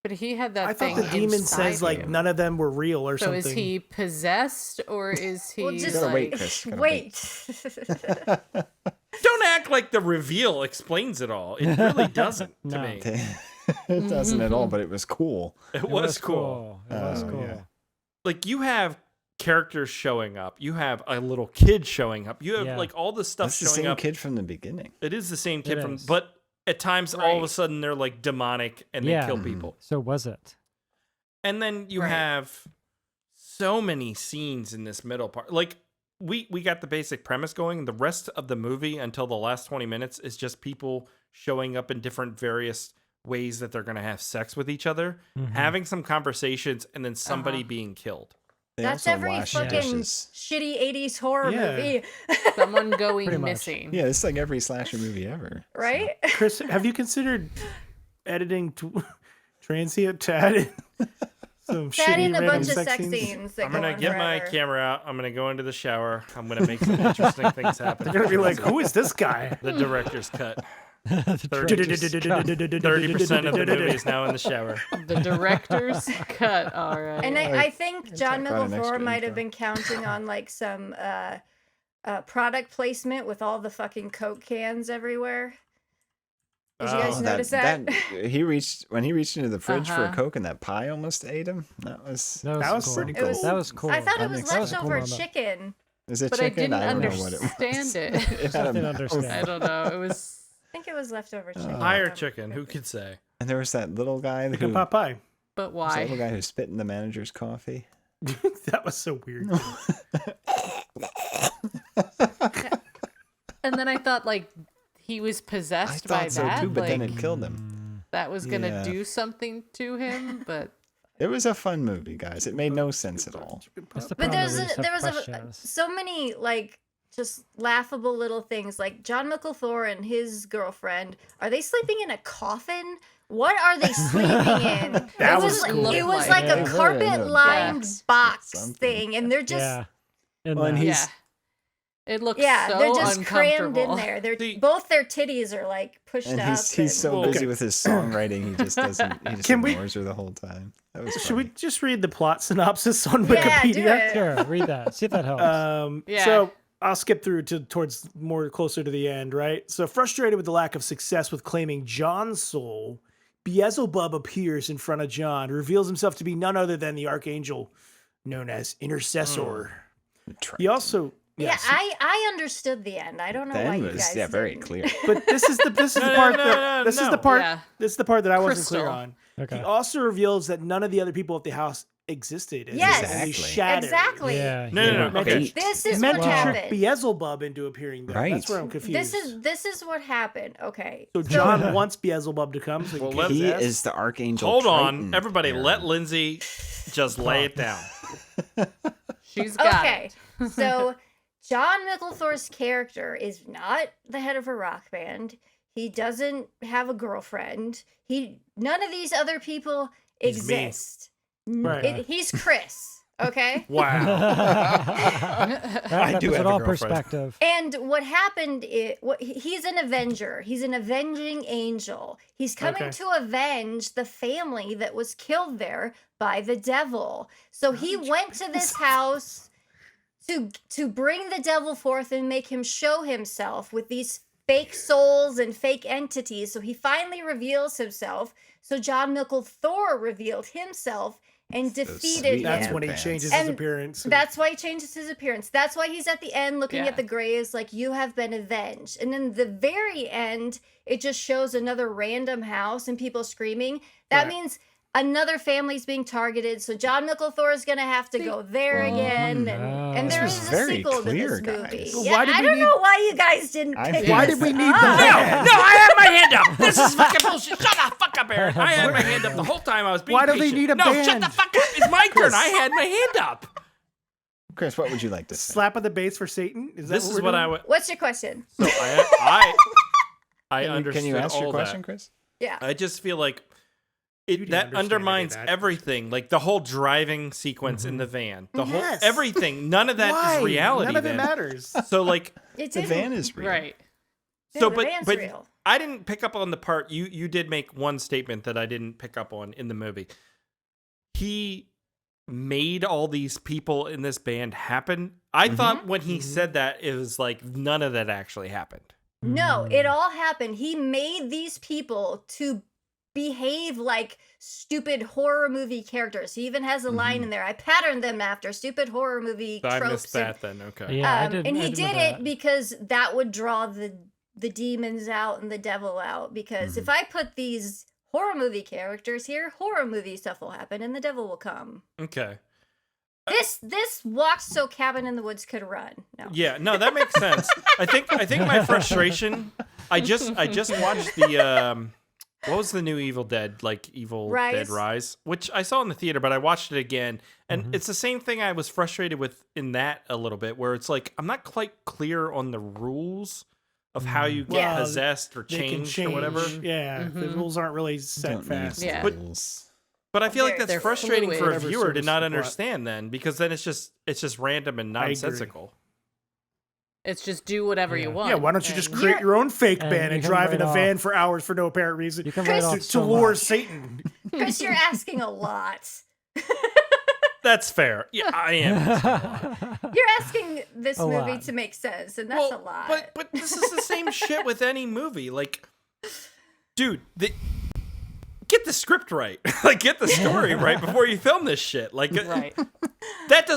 But he had that I thing. thought the demon inside says like you. none of them were real or So something. is he possessed or is he Well, just Gotta like? wait, Chris. Gotta Wait. don't act like the reveal explains it all. It really doesn't to No. me. it doesn't at all, but it was cool. It It was cool. It was Oh, cool. yeah. Like you have characters showing up. You have a little kid showing up. You have Yeah. like all this stuff That's the showing same up. kid from the beginning. It is the same kid It from, is. but at times all of a Right. sudden they're like demonic and they Yeah. kill Mhm. people. So was it? And then you Right. have so many scenes in this middle part. Like we got the basic premise going. The rest of the movie until the last 20 minutes is just people showing up in different various ways that they're going to have sex with each other, Mhm. having some conversations, and then somebody Uh-huh. being killed. They That's also every wash fucking dishes. shitty 80s horror Yeah. movie. Someone going Pretty much. missing. Yeah, it's like every slasher movie ever. Right? Chris, have you considered editing transient to add in some Add shitty in a random bunch of sex sex scenes? scenes that I'm go going on to get my forever. camera out. I'm going to go into the shower. I'm going to make some interesting things happen. They're gonna be like, "Who is this guy?" The director's cut. The 30% of the movie is now in the shower. The director's cut. All right. And I think Jon like quite Mikl an Thor extra might have intro. been counting on like some product placement with all the fucking Coke cans everywhere. Did you guys Oh, notice that? When he reached into the fridge for a Uh-huh. Coke and that pie almost ate him. That was That was cool. pretty It was- cool. That was cool. I thought That it was makes sense. That was a cool leftover moment. chicken. Is it But I chicken? didn't don't know what it was. understand it. It had a Didn't mouth. understand. I don't know. It was think it was leftover chicken. Higher chicken. Who could say? And there was that little guy Chicken who, pot pie. But was that why? little guy who spit in the manager's coffee. That was so weird. And then I thought like he was I possessed by thought so that. too, but like, then it killed him. that was gonna Yeah. do something to him, but It was a fun movie, guys. It made no sense at all. That's the But problem there with was these questions. so many like just laughable little things. Like Jon Mikl Thor and his girlfriend, are they sleeping in a coffin? What are they sleeping in? That it was cool. It was Like like a it. carpet-lined Yeah. box Something. thing, and they're just Yeah. And Well, and that. he's- yeah, it looks yeah, so they're just crammed uncomfortable. in there. They're See- both their titties are like pushed And up. he's so Well, busy okay. with his songwriting, he just doesn't. He just Can we- ignores her the whole time. That was Should we funny. just read the plot synopsis on Yeah, do Wikipedia? it. Sure, read that. See if that helps. Yeah. So I'll skip through towards more closer to the end, right? So frustrated with the lack of success with claiming John's soul, Beelzebub appears in front of John, reveals himself to be none other than the archangel known as Intercessor. He also Yeah, I understood the end. I don't know The why end you was guys very didn't. clear. but this is the No, part no, that no, this is no. the part Yeah. this is the part that I wasn't clear Crystal. on. Okay. He also reveals that none of the other people at the house existed. and Yes, they Exactly. shattered. Exactly. Yeah. No, yeah. no, no. Okay. This It's is meant what to happened. trick Beelzebub into appearing there. Right. That's where I'm confused. This is what happened. Okay. So John wants Beelzebub to come. So he Well, can let- kick his He ass. is the archangel. Hold on, Triton everybody. Aaron. Let Lindsay just lay it down. She's got Okay. it. So Jon Mikl Thor's character is not the head of a rock band. He doesn't have a girlfriend. None of these other people He's me. exist. Right. He's Chris. Okay. Wow. That do puts have it a all girlfriend. perspective. And what happened is, he's an avenger. He's an avenging angel. He's coming Okay. to avenge the family that was killed there by the devil. So he went to this house to bring the devil forth and make him show himself with these fake souls and fake entities. So he finally reveals himself. So Jon Mikl Thor revealed himself and defeated sweet. him. That's when he Pants. changes his And appearance. That's why he changes his appearance. That's why he's at the end looking Yeah. at the graves like, you have been avenged. And then the very end, it just shows another random house and people screaming. That Right. means another family's being targeted. So Jon Mikl Thor is going to have to go there again. And This there was is a very sequel clear, to this movie. guys. But Yeah, why did I we don't need- know why you guys didn't I pick feel Why this did we need up. the No, band? I had my hand up. This is fucking bullshit. Shut the fuck up, Aaron. I had my hand up the whole time I was being Why do they patient. need a no, shut band? the fuck up. It's my turn. I had my hand up. Chris, what would you like to say? Slap of the bass for Satan? Is that This is we're what doing? I would. What's your question? So I Can understood you ask all your question, that. Chris? Yeah. I just feel like didn't that understand undermines any of that. everything. Like the whole driving sequence in the van, the whole Yes. everything. None of that is Why? reality. None of it then. matters. So like, It The didn't. van is real. Right. Yeah, so the but van's but real. I didn't pick up on the part you did make one statement that I didn't pick up on in the movie. He made all these people in this band happen. I thought when he said that, it was like none of that actually happened. No, it all happened. He made these people to behave like stupid horror movie characters. He even has a line in there. I patterned them after stupid horror movie So I tropes. missed that then. Okay. Yeah, I and didn't- I he didn't did know it that. because that would draw the demons out and the devil out. Because if I put these horror movie characters here, horror movie stuff will happen and the devil will come. Okay. This walked so Cabin in the Woods could run. No. Yeah, no, that makes sense. I think my frustration. I just watched the what was the new Evil Dead, like Evil Dead Rise? Rise, which I saw in the theater, but I watched it again, and it's the same thing I was frustrated with in that a little bit, where it's like I'm not quite clear on the rules of how you get Yeah. possessed or They can changed or whatever. Yeah, the rules aren't really set Don't need fast. Yeah. rules. But I feel like They're- that's they're frustrating fluid. for a Whatever viewer to serves not the plot. understand then, because then it's just random and agree. nonsensical. It's just do whatever you Yeah. want. Yeah, why don't you just and- create Yeah. your own fake And band you and can drive in write a van off- for hours for no apparent reason You can Chris, write off to so lure much. Satan? Chris, you're asking a lot. That's fair. Yeah, I am. You're asking this A movie lot. to make sense, and that's a lot. But this is the same shit with any movie. Like, dude, give get the script right. Like, get the story right before you film this shit. Like, Right. that's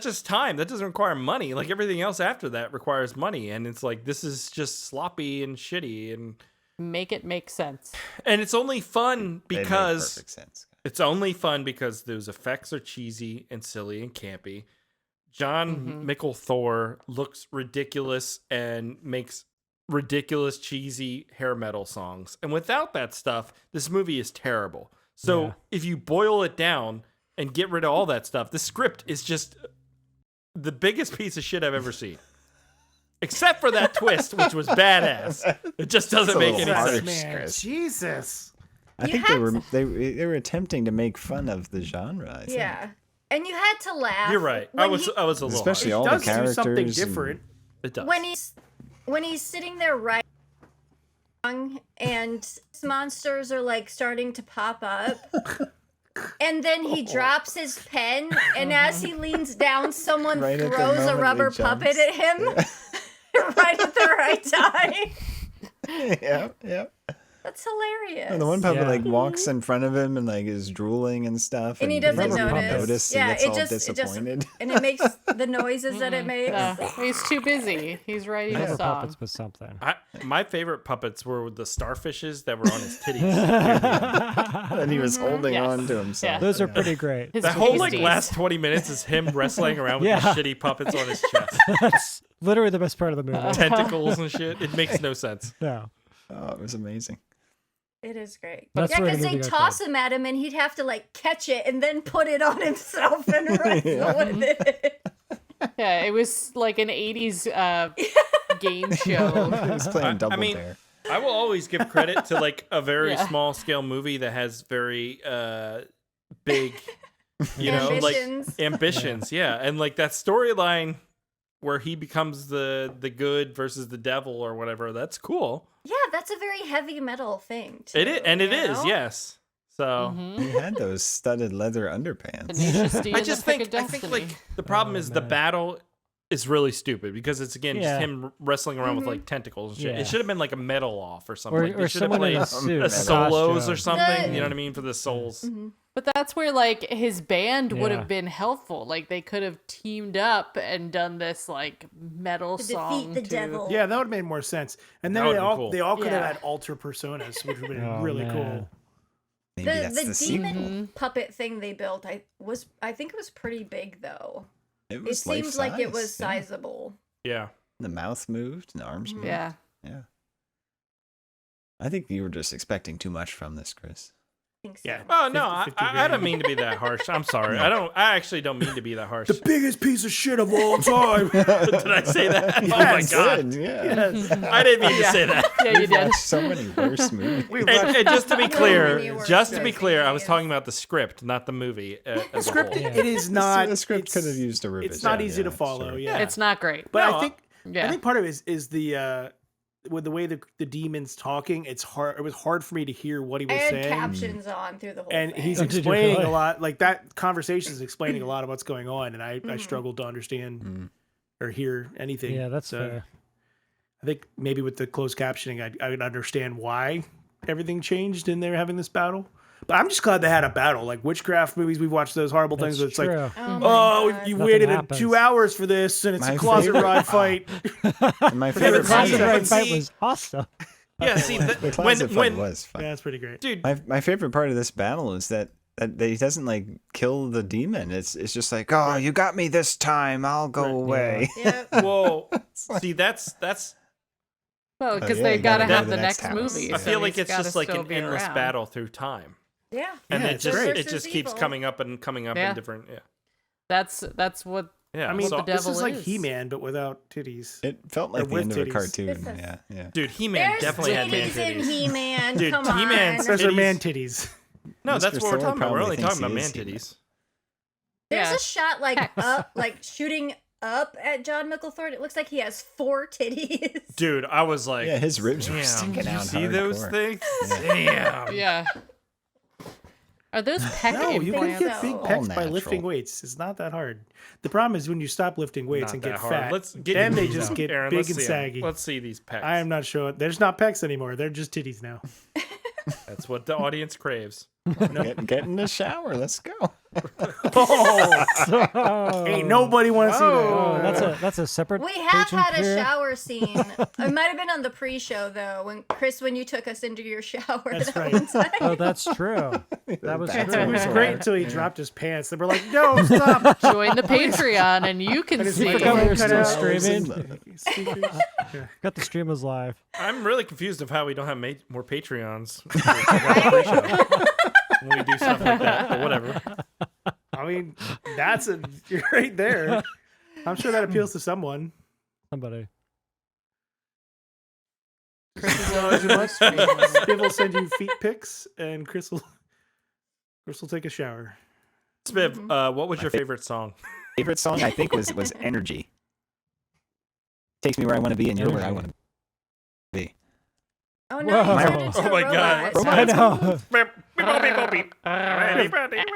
just time. That doesn't require money. Like, everything else after that requires money. And it's like, this is just sloppy and shitty. And Make it make sense. it's only fun It made because perfect sense. it's only fun because those effects are cheesy and silly and campy. Jon Mikl Thor looks ridiculous and makes ridiculous cheesy hair metal songs. And without that stuff, this movie is terrible. So if you boil it down and get rid of all that stuff, the script is just the biggest piece of shit I've ever seen. Except for that twist, which was badass. It just doesn't make any harsh, sense. Man, Chris. Jesus. I think they were attempting to make fun of the genre. I think. Yeah. And you had to laugh. You're right. I when was a little Especially harsh. all the Does do characters. something and- different. It does. when he's sitting there writing and monsters are like starting to pop up. And then he drops his pen, and as he leans down, someone Right at the throws a moment rubber he puppet jumps. at him right at the right time. Yeah. That's hilarious. And the one puppet Yeah. like walks in front of him and like is drooling and stuff. And he doesn't Rubber notice. puppets. He Yeah, gets it all just disappointed. and it makes the noises that it makes. He's too busy. He's writing a Rubber song. puppets was something. My favorite puppets were the starfishes that were on his titties. And he was holding Yes. on to himself. Yeah. Those are pretty great. His The whole like pasties. last 20 minutes is him wrestling around with Yeah. the shitty puppets on his chest. That's literally the best part of the movie. Tentacles and shit. It makes no sense. No. Oh, it was amazing. It is great. That's yeah, where the because they movie got toss him at him, and he'd have to like catch it and then put it on himself and wrestle with it. Yeah, it was like an 80s game show. He was playing Double mean, Dare. I will always give credit to like a very Yeah. small scale movie that has very big, you know, Ambitions. like ambitions. Yeah. And like that storyline where he becomes the good versus the devil or whatever, that's cool. Yeah, that's a very heavy metal thing. Too, It is, and it you is, know? yes. So He had those studded leather underpants. Tenacious D I and just the Pick think of I think Destiny. like the problem Oh, is the man. battle is really stupid because it's again Yeah. just him wrestling around with like tentacles and shit. Yeah. It should have been like a metal off or something. Or, Like, they or should have someone in played a suit. a solos or costume. something. The- You know what I mean for the souls. But that's where like his band would Yeah. have been helpful. Like they could have teamed up and done this like metal To song defeat the to- devil. Yeah, that would have made more sense. And That then would've been cool. they all could have Yeah. had alter personas, which would have been Oh, really man. cool. Maybe that's The the sequel. demon puppet thing they built, I think it was pretty big though. It It was seemed like it was life-size, yeah. sizable. Yeah. The mouth moved and the arms moved. Yeah. Yeah. I think you were just expecting too much from this, Chris. I think so. Yeah. Oh no, 50 I don't mean to be that harsh. I'm sorry. I actually don't mean to be that harsh. The biggest piece of shit of all time. Did I say that? Oh my Yes. god. Good, yeah. Yes. I didn't mean to say that. Yeah, you We've did. watched so many worse movies. We And, watched and just to be Many clear, worse just to be movies. clear, I was talking about the script, not the movie. As the a script. whole. It is not. The script it's- could have used a revision. It's not easy to yeah, follow. sure. Yeah, It's not great. But No, I think Yeah. I think part of it is the with the way the demon's talking. It's hard. It was hard for me to hear what he I was had saying. captions on through the whole And thing. he's Oh, did you explaining really? a lot. Like that conversation is explaining a lot of what's going on, and I struggled to understand or hear anything. Yeah, that's So fair. I think maybe with the closed captioning, I would understand why everything changed and they're having this battle. But I'm just glad they had a battle. Like witchcraft movies, we've watched those horrible That's things. Where it's true. like, Oh, my oh, God. you Nothing waited happens. 2 hours for this, and it's My a closet favorite- rod fight. And my Yeah, favorite but part see, of Closet that- Ride fight see- was awesome. Yeah, see, the closet fight when was fun. Yeah, that's pretty great. dude, My favorite part of this battle is that he doesn't like kill the demon. It's just like, oh, you got me this time. I'll go away. Yeah. whoa, see, that's. Well, because yeah, they you gotta gotta have go the to the next next house. movie. I so feel like he's it's gotta just like still an be endless around. battle through time, Yeah. and Yeah, it it's just great. it just keeps evil. coming up and coming up Yeah. in different. Yeah, That's what. yeah. I mean, so, the this devil is like is. He-Man, but without titties. It felt like Or the with end of a titties. cartoon. This is- Yeah. dude, He-Man There's definitely had man titties in titties. He-Man. Dude, Come on. He-Man's- Those are titties. man titties. No, Mr. that's what we're Thor talking about. We're probably only thinks talking about he man is He-Man. titties. There's Yeah. a shot like Hex. up, like shooting up at Jon Mikl Thor. It looks like he has 4 titties. Dude, I was like, Yeah, his ribs were damn, sticking did you out. see those hardcore. things? Damn. Yeah. Are those pec No, you can implants? get big so. pecs All by lifting natural. weights. It's not that hard. The problem is when you stop lifting weights Not and that get hard. fat, Let's get then your they knees just out. get Aaron, big let's and see 'em. saggy. Let's see these pecs. I am not sure. There's not pecs anymore. They're just titties now. That's what the audience craves. Get in the shower. Let's go. Oh, ain't nobody want to see that. Oh, that's a separate. We have patron had a tier. shower scene. It might have been on the pre-show though, when you took us into your shower. That's that right. one time. Oh, that's true. That was It true. was great until he dropped his pants. They were like, "No, stop!" Join the Patreon and you can And his see. microphone We're cut still out. streaming. Speakers. Got the streamers live. I'm really confused of how we don't have more Patreons when we do stuff like that, but whatever. I mean, you're right there. I'm sure that appeals to someone. Somebody. Chris will always Spiv will send you feet pics, and Chris will take a shower. Spiv, what was your favorite song? Favorite song I think was Energy. Takes me where I want to be and you're where I want to be. Oh no! Whoa. You turned into Oh my a God. robot. I know.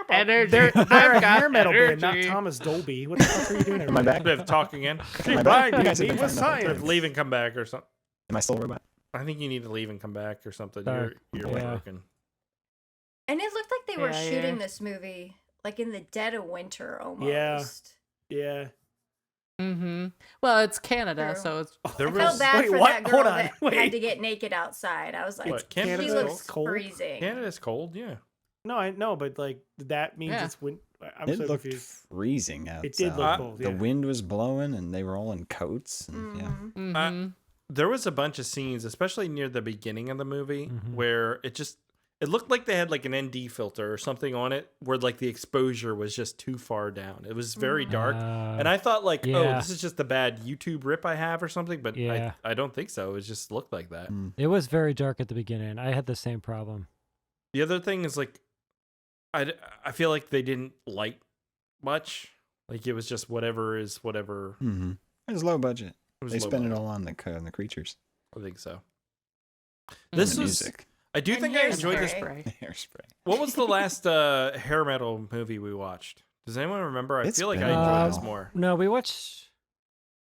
Energy. They're a hair got metal band, not energy. Thomas Dolby. What the fuck are you doing? Am I back? Spiv, talk again. Am I back? You guys have me been with fine enough. science. Spiv, leave and come back or something. Am I still a robot? I think you need to leave and come back or something. Sorry. You're Yeah. broken. And it looked like they were Yeah, shooting yeah. this movie like in the dead of winter almost. Yeah. Mm-hmm. Well, it's Canada, True. so it's There I felt was bad Wait, for what? that girl Hold on. that Wait. had to get naked outside. I was like, what? he Canada's looks cold? freezing. Canada's cold, yeah. No, I know, but like that means Yeah. it's winter. I'm It so looked confused. freezing outside. It did look cold. The Yeah. wind was blowing and they were all in coats. And, yeah. Mhm. mhm. There was a bunch of scenes, especially near the beginning of the movie, Mhm. where it looked like they had like an ND filter or something on it, where like the exposure was just too far down. It was very dark, and I thought like, oh, yeah. this is just a bad YouTube rip I have or something, but Yeah. I don't think so. It just looked like that. Mm. It was very dark at the beginning. I had the same problem. The other thing is like, I feel like they didn't light much. Like it was just whatever is whatever. Mm-hmm. It was low budget. It was They low spent it budget. all on the creatures. I think so. And This the was. music. I do And think I enjoyed this. hairspray. Hairspray. What was the last hair metal movie we watched? Does anyone remember? I It's feel like been I a enjoyed while. this more. No, we watched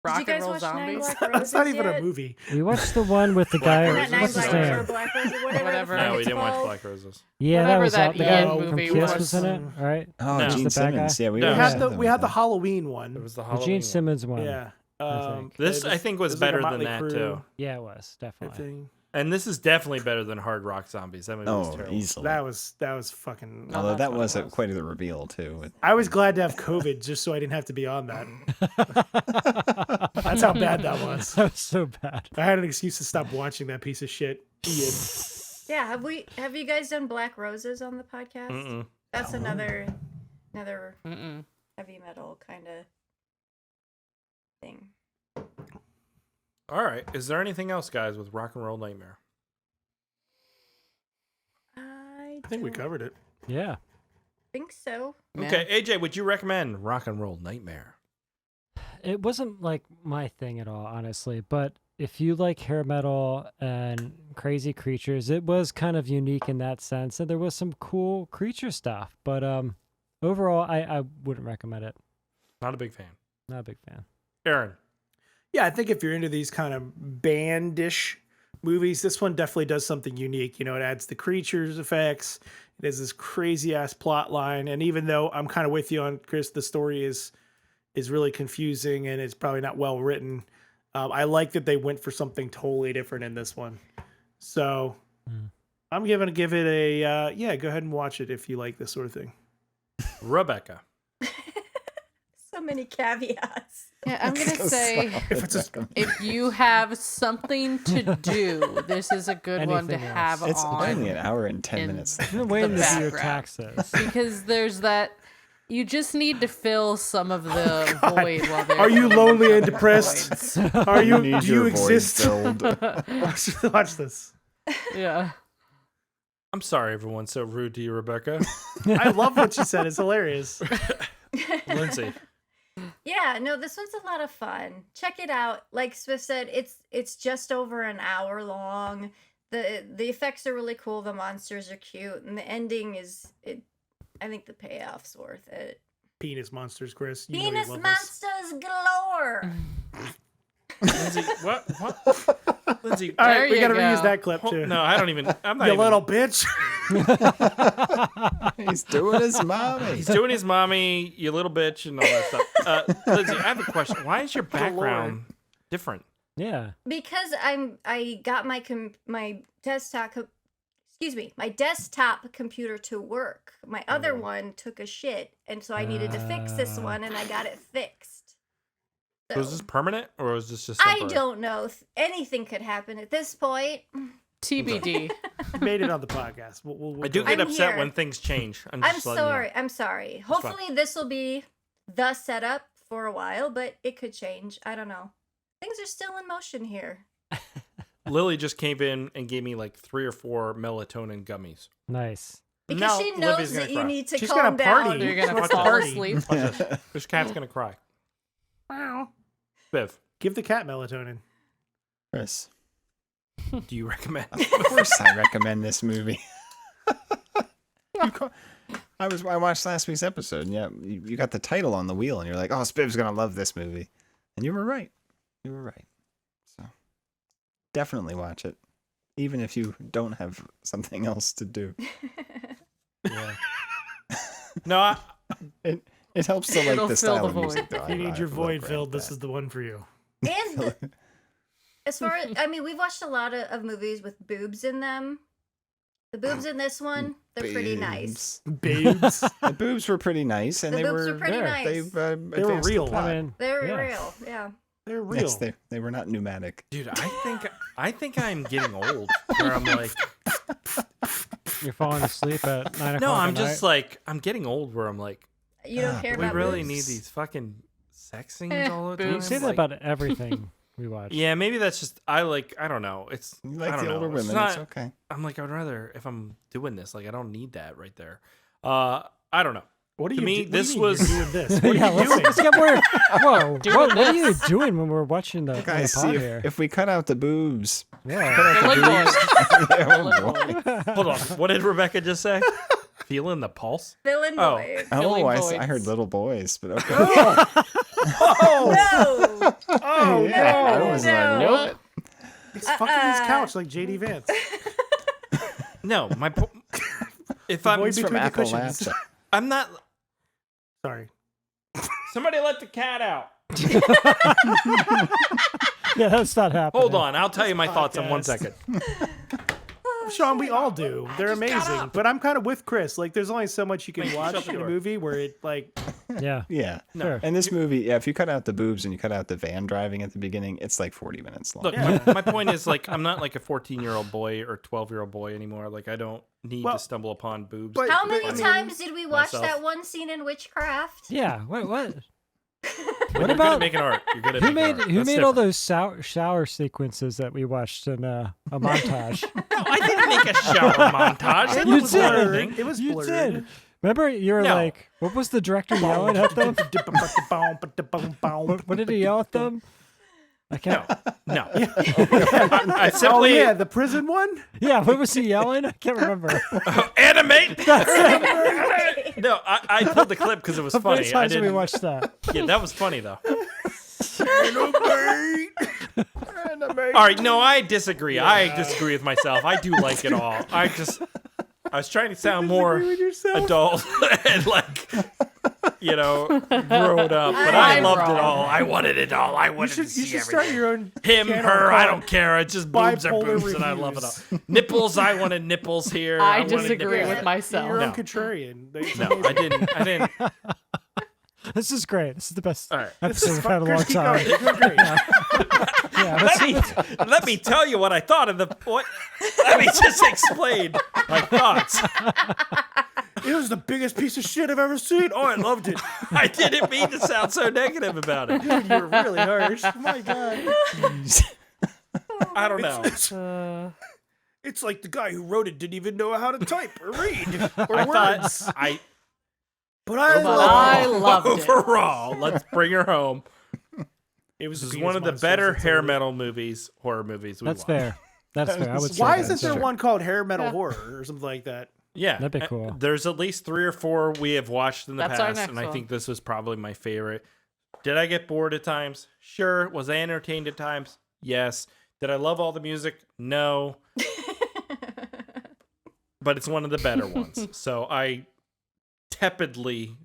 Did Rock you guys and Roll watch Nine Zombies. Black That's Roses not even yet? a movie. we watched the one with the Black guy. Roses. Not Nine What's his Black Roses or name? Black Roses, whatever. Whatever. the fuck No, we it's didn't watch called. Black Roses. Yeah, that Whatever was that the guy Ian from movie Kiss was. was in it, right? Oh, No. Gene The bad guy? Simmons. Yeah, we No. We watched had that the one. Halloween one. It was the The Halloween Gene one. Simmons one. Yeah. think. This I think was it like a better than Motley that Crue too. Yeah, it was type definitely. thing. And this is definitely better than Hard Rock Zombies. That movie was Oh, terrible. easily. That was fucking. Although that's that what was it was. quite a reveal too. With I was glad to have COVID just so I didn't have to be on that. That's how bad that was. That was so bad. I had an excuse to stop watching that piece of shit. Ian. Yeah, have you guys done Black Roses on the podcast? Mm-mm. That's another Mm-mm. heavy metal kind of thing. All right. Is there anything else, guys, with Rock and Roll Nightmare? I think we don't covered it. Yeah. think so. Yeah. Okay, AJ, would you recommend Rock and Roll Nightmare? It wasn't like my thing at all, honestly. But if you like hair metal and crazy creatures, it was kind of unique in that sense. And there was some cool creature stuff. But overall, I wouldn't recommend it. Not a big fan. Not a big fan. Aaron. Yeah, I think if you're into these kind of bandish movies, this one definitely does something unique. You know, it adds the creatures effects. It has this crazy ass plot line, and even though I'm kind of with you on Chris, the story is really confusing and it's probably not well written. I like that they went for something totally different in this one. So I'm gonna give it a yeah. Go ahead and watch it if you like this sort of thing. Rebecca. So many caveats. Yeah, I'm gonna say If it's a, if you have something to do, this is a good one to Anything else. have it's only on an hour and 10 in minutes. You've been waiting to do your background. taxes. because there's that. You just need to fill some of the void while they're. are you lonely and depressed? Are you? need Do you your void exist? filled. Watch this. Yeah. I'm sorry everyone's so rude to you, Rebecca. I love what you said. It's hilarious. Lindsay. Yeah, no, this one's a lot of fun. Check it out. Like Swift said, it's just over an hour long. The effects are really cool. The monsters are cute, and the ending I think the payoff's worth it. Penis monsters, Chris. You know you Penis love this. monsters galore. Lindsay, what? Lindsay, All There right, we you got to go. reuse that clip too. no, I don't even. I'm not You even. little bitch. He's doing his mommy. He's doing his mommy, you little bitch, and all that stuff. Lindsay, I have a question. Why is your background different? Yeah. Because I got my desktop my desktop computer to work. My other one took a shit, and so I needed to fix this one, and I got it fixed. So, Was this permanent, or was this just I temporary? don't know. Anything could happen at this point. TBD. You made it on the podcast. We'll I do go. get I'm upset here. when things change. I'm I'm just letting you know. sorry. I'm sorry. fine. Hopefully this will be the setup for a while, but it could change. I don't know. Things are still in motion here. Lily just came in and gave me like 3 or 4 melatonin gummies. Nice. Because Now she Libby's knows gonna that you cry. need to She's calm gonna party. down. You're She gonna wants to fall party. asleep. Watch this. This cat's gonna cry. Biv, Give the cat melatonin. Chris, do you recommend? of course I recommend this movie. I watched last week's episode, and yeah, you got the title on the wheel, and you're like, oh, Spiv's gonna love this movie, and you were right. You were right. So definitely watch it, even if you don't have something else to do. Yeah. No, It helps to like It'll the fill style the of music, void. though. If you need your will void grant filled, this that. is the one for you. And as far as, I mean, we've watched a lot of movies with boobs in them. The boobs in this one, they're pretty nice. Babes. The boobs were pretty nice, and The they boobs were were pretty yeah, nice. They were advanced the real. plot. I mean, They're yeah. real, yeah. They're real. Yes, they were not pneumatic. dude, I think I'm getting old. Where I'm like, You're falling asleep at 9 o'clock. no, I'm at just night. like, I'm getting old. Where I'm like, You don't care do we about really boobs? need these fucking sex scenes all the time? boobs. You say that Like, about everything we watch. yeah, maybe that's just I don't know. It's You I like don't the older know. It's women, it's not- okay. I'm like, I'd rather if I'm doing this, like I don't need that right there. I don't know. What are To you me, do- what do this you mean was- you're doing this. What yeah, are you doing? let's get more. Whoa, Doing what are you this. doing when we're watching the, Guys, the see pod if, here? if we cut out the boobs. Yeah. The lip boys. Oh, boy. Hold on. What did Rebecca just say? Feeling the pulse? Villain Oh. boys. Oh, I voids. heard little boys, but okay. Oh, No! oh Yeah, I no. was No. like, what? He's fucking his couch like JD Vance. No, if The I'm void It's from between the cushions. Appalachia. I'm not. Sorry. Somebody let the cat out. Yeah, that's not happening. Hold on, I'll tell you my thoughts in 1 podcast. second. Sean, we all do. They're amazing. But I'm kind of with Chris. Like, there's only so much you can Shut watch the in a door. movie where it, like, Yeah. Yeah. Sure. And this movie, yeah, if you cut out the boobs and you cut out the van driving at the beginning, it's like 40 minutes long. Look, Yeah. my point is like I'm not like a 14-year-old boy or 12-year-old boy anymore. Like I don't need Well, to stumble upon boobs. but- How many I mean, times did we watch myself. that one scene in Witchcraft? Yeah. What? What? You're What good about at making art? You're good at who making made art. who That's made all different. those shower sequences that we watched in a montage? No, I didn't make a shower montage. It You was did. blurring. it was You blurred. did. Remember, you were No. like, "What was the director yelling at them? What did he yell at them?" I can't. No. I Oh, simply yeah, the prison one? Yeah, what was he yelling? I can't remember. animate. No, I pulled the clip because it was How many funny. I times did we didn't. watch that? Yeah, that was funny though. All right, no, I disagree. I disagree with myself. I do like it all. I was trying to sound more Disagree with yourself? adult and like, grown up, but I I'm loved it wrong. all. I wanted it all. I You wanted should, to see you should everything. start your own Him, channel her, I called don't care. It's just boobs are Bipolar boobs, and I love it all. Reviews. Nipples, I wanted nipples here. I wanted disagree nipples with there. myself. Your own No. contrarian. No, I didn't. This is great. This is the best All right. episode we've had in a long Chris, keep time. going. You're doing great. Yeah, Let me tell you what I thought of the what. Let me just explain my thoughts. It was the biggest piece of shit I've ever seen. Oh, I loved it. I didn't mean to sound so negative about it. Dude, you were really harsh. Oh my god. I don't know. It's like the guy who wrote it didn't even know how to type or read or I words. thought I But I But I loved loved it. overall. Let's bring her home. it. It was This is penis one of the monsters, better that's hair all. metal horror movies. That's watched. fair. That's fair. I would say Why that, isn't there sure. one called hair metal horror or something like that? Yeah, That'd be cool. There's at least 3 or 4 we have watched in the That's our past, next and I one. think this was probably my favorite. Did I get bored at times? Sure. Was I entertained at times? Yes. Did I love all the music? No. But it's one of the better ones. So I tepidly